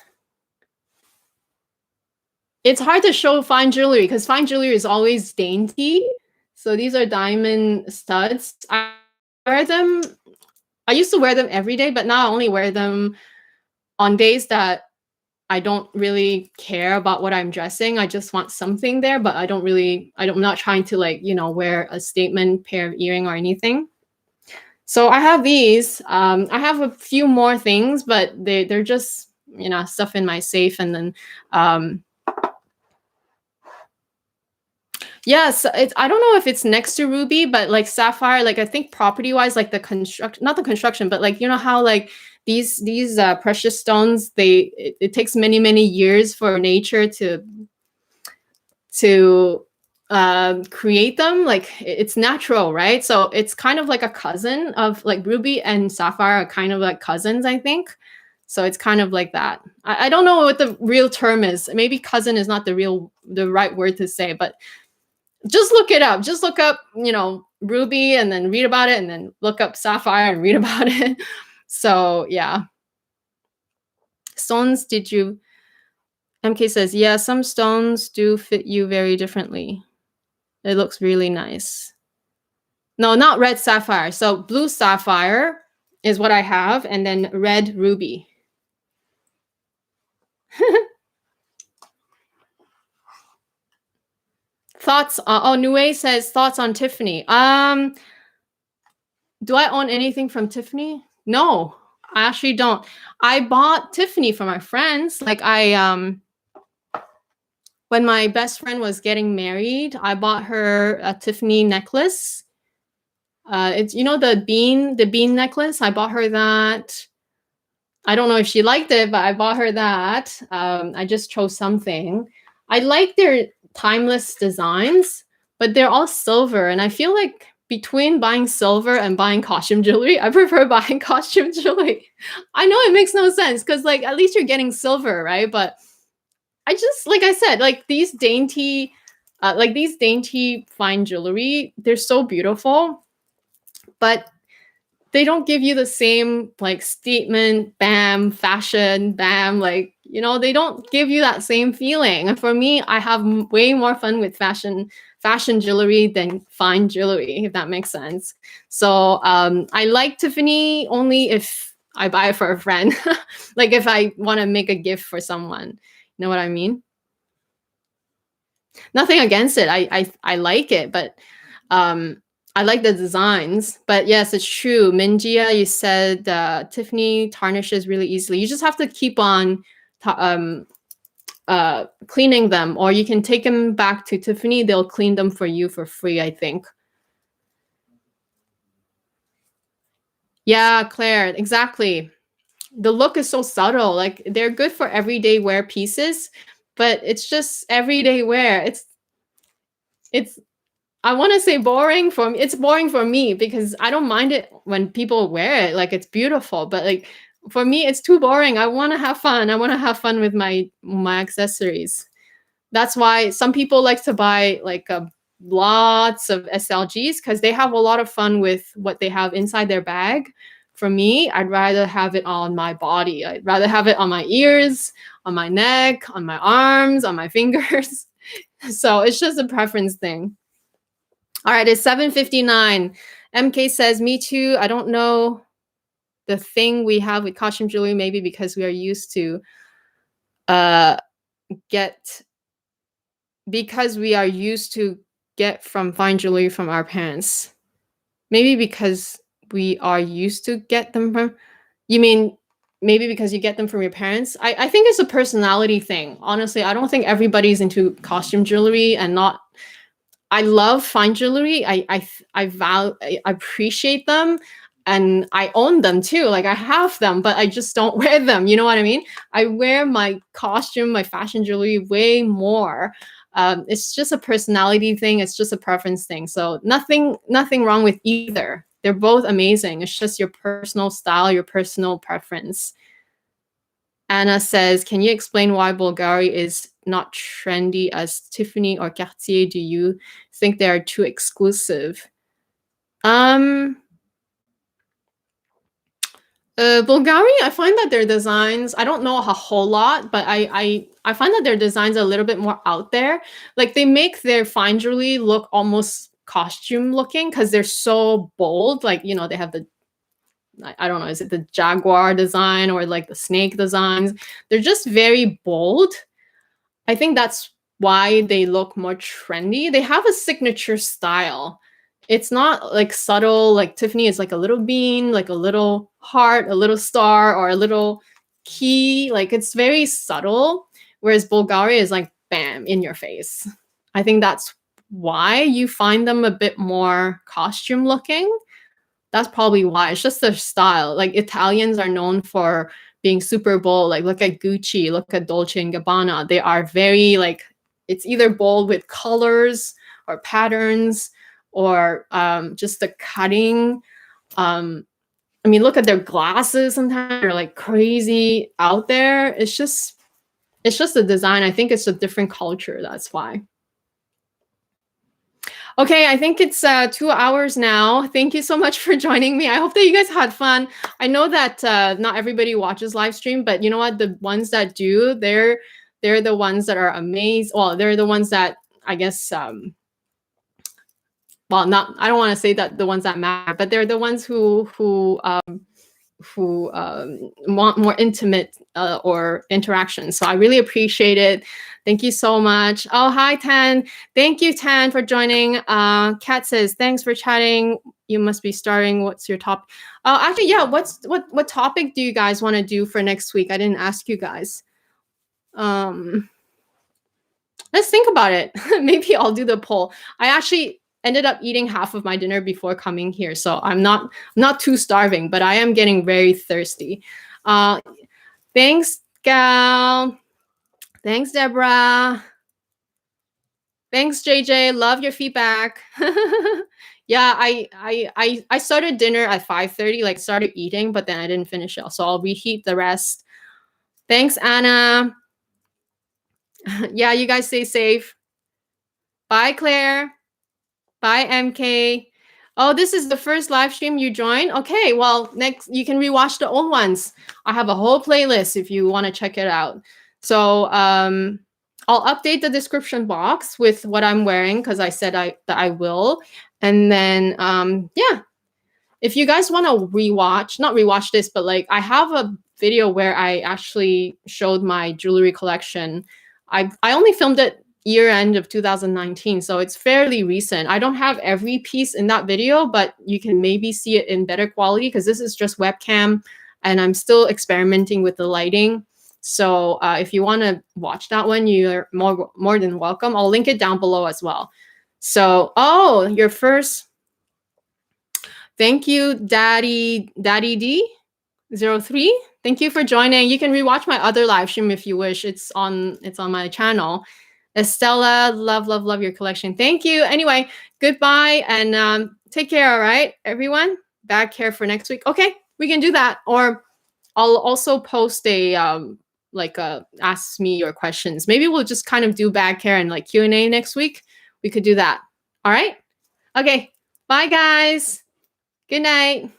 It's hard to show fine jewelry because fine jewelry is always dainty. So these are diamond studs. I wear them. I used to wear them every day, but now I only wear them on days that I don't really care about what I'm dressing. I just want something there, but I'm not trying to like, wear a statement pair of earring or anything. So I have these. I have a few more things, but they're just, stuff in my safe. And then, yes, I don't know if it's next to ruby, but like sapphire, like I think property wise, like not the construction, but like, how like these precious stones, it takes many, many years for nature to create them. Like it's natural, right? So it's kind of like a cousin of like ruby and sapphire are kind of like cousins, I think. So it's kind of like that. I don't know what the real term is. Maybe cousin is not the right word to say, but just look it up. Just look up, ruby and then read about it, and then look up sapphire and read about it. So yeah. Stones, MK says, yeah, some stones do fit you very differently. It looks really nice. No, not red sapphire. So blue sapphire is what I have, and then red ruby. Thoughts? Nue says thoughts on Tiffany. Do I own anything from Tiffany? No, I actually don't. I bought Tiffany for my friends. Like when my best friend was getting married, I bought her a Tiffany necklace. It's the bean necklace. I bought her that. I don't know if she liked it, but I bought her that. I just chose something. I like their timeless designs, but they're all silver, and I feel like between buying silver and buying costume jewelry, I prefer buying costume jewelry. I know it makes no sense because like at least you're getting silver, right? But I just, like I said, like these dainty fine jewelry, they're so beautiful, but they don't give you the same like statement, bam, fashion, bam, like, they don't give you that same feeling. And for me, I have way more fun with fashion jewelry than fine jewelry, if that makes sense. So I like Tiffany only if I buy it for a friend. Like if I want to make a gift for someone. You know what I mean? Nothing against it. I like it, but I like the designs. But yes, it's true. Minjia, you said Tiffany tarnishes really easily. You just have to keep on cleaning them, or you can take them back to Tiffany. They'll clean them for you for free, I think. Yeah, Claire, exactly. The look is so subtle. Like they're good for everyday wear pieces, but it's just everyday wear. It's I want to say boring for me. It's boring for me because I don't mind it when people wear it. Like it's beautiful, but like for me, it's too boring. I want to have fun. I want to have fun with my accessories. That's why some people like to buy like lots of SLGs because they have a lot of fun with what they have inside their bag. For me, I'd rather have it on my body. I'd rather have it on my ears, on my neck, on my arms, on my fingers. So it's just a preference thing. All right, it's 7:59. MK says, me too. I don't know the thing we have with costume jewelry, maybe because we are used to get from fine jewelry from our parents. Maybe because we are used to get them from, you mean maybe because you get them from your parents? I think it's a personality thing. Honestly, I don't think everybody's into costume jewelry and not. I love fine jewelry. I appreciate them, and I own them too. Like I have them, but I just don't wear them. You know what I mean? I wear my costume, my fashion jewelry way more. It's just a personality thing. It's just a preference thing. So nothing wrong with either. They're both amazing. It's just your personal style, your personal preference. Anna says, can you explain why Bulgari is not trendy as Tiffany or Cartier? Do you think they are too exclusive? Bulgari, I find that their designs, I don't know a whole lot, but I find that their designs are a little bit more out there. Like they make their fine jewelry look almost costume looking because they're so bold. Like, you know, they have the, I don't know, is it the jaguar design or like the snake designs? They're just very bold. I think that's why they look more trendy. They have a signature style. It's not like subtle, like Tiffany is like a little bean, like a little heart, a little star, or a little key. Like it's very subtle, whereas Bulgari is like bam, in your face. I think that's why you find them a bit more costume looking. That's probably why. It's just their style. Like Italians are known for being super bold. Like look at Gucci, look at Dolce & Gabbana. They are very like, it's either bold with colors or patterns or just the cutting. I mean, look at their glasses sometimes. They're like crazy out there. It's just the design. I think it's a different culture. That's why. Okay, I think it's 2 hours now. Thank you so much for joining me. I hope that you guys had fun. I know that not everybody watches live stream, but you know what? The ones that do, they're the ones that are amazed. Well, they're the ones that I guess, well, not, I don't want to say that the ones that matter, but they're the ones who want more intimate or interaction. So I really appreciate it. Thank you so much. Oh, hi, Tan. Thank you, Tan, for joining. Kat says, thanks for chatting. You must be starting. What's your top? Actually, yeah, what topic do you guys want to do for next week? I didn't ask you guys. Let's think about it. Maybe I'll do the poll. I actually ended up eating half of my dinner before coming here, so I'm not too starving, but I am getting very thirsty. Thanks, Gal. Thanks, Deborah. Thanks, JJ. Love your feedback. Yeah, I started dinner at 5:30, like started eating, but then I didn't finish it, so I'll reheat the rest. Thanks, Anna. Yeah, you guys stay safe. Bye, Claire. Bye, MK. Oh, this is the first live stream you join? Okay, well, next you can rewatch the old ones. I have a whole playlist if you want to check it out. So I'll update the description box with what I'm wearing because I said that I will. And then, yeah, if you guys want to not rewatch this, but like I have a video where I actually showed my jewelry collection. I only filmed it year end of 2019, so it's fairly recent. I don't have every piece in that video, but you can maybe see it in better quality because this is just webcam and I'm still experimenting with the lighting. So if you want to watch that one, you're more than welcome. I'll link it down below as well. So, oh, your first. Thank you, Daddy D03. Thank you for joining. You can rewatch my other live stream if you wish. It's on my channel. Estella, love, love, love your collection. Thank you. Anyway, goodbye and take care. All right, everyone. Bag care for next week. Okay, we can do that. Or I'll also post a like ask me your questions. Maybe we'll just kind of do bag care and like Q&A next week. We could do that. All right. Okay. Bye, guys. Good night.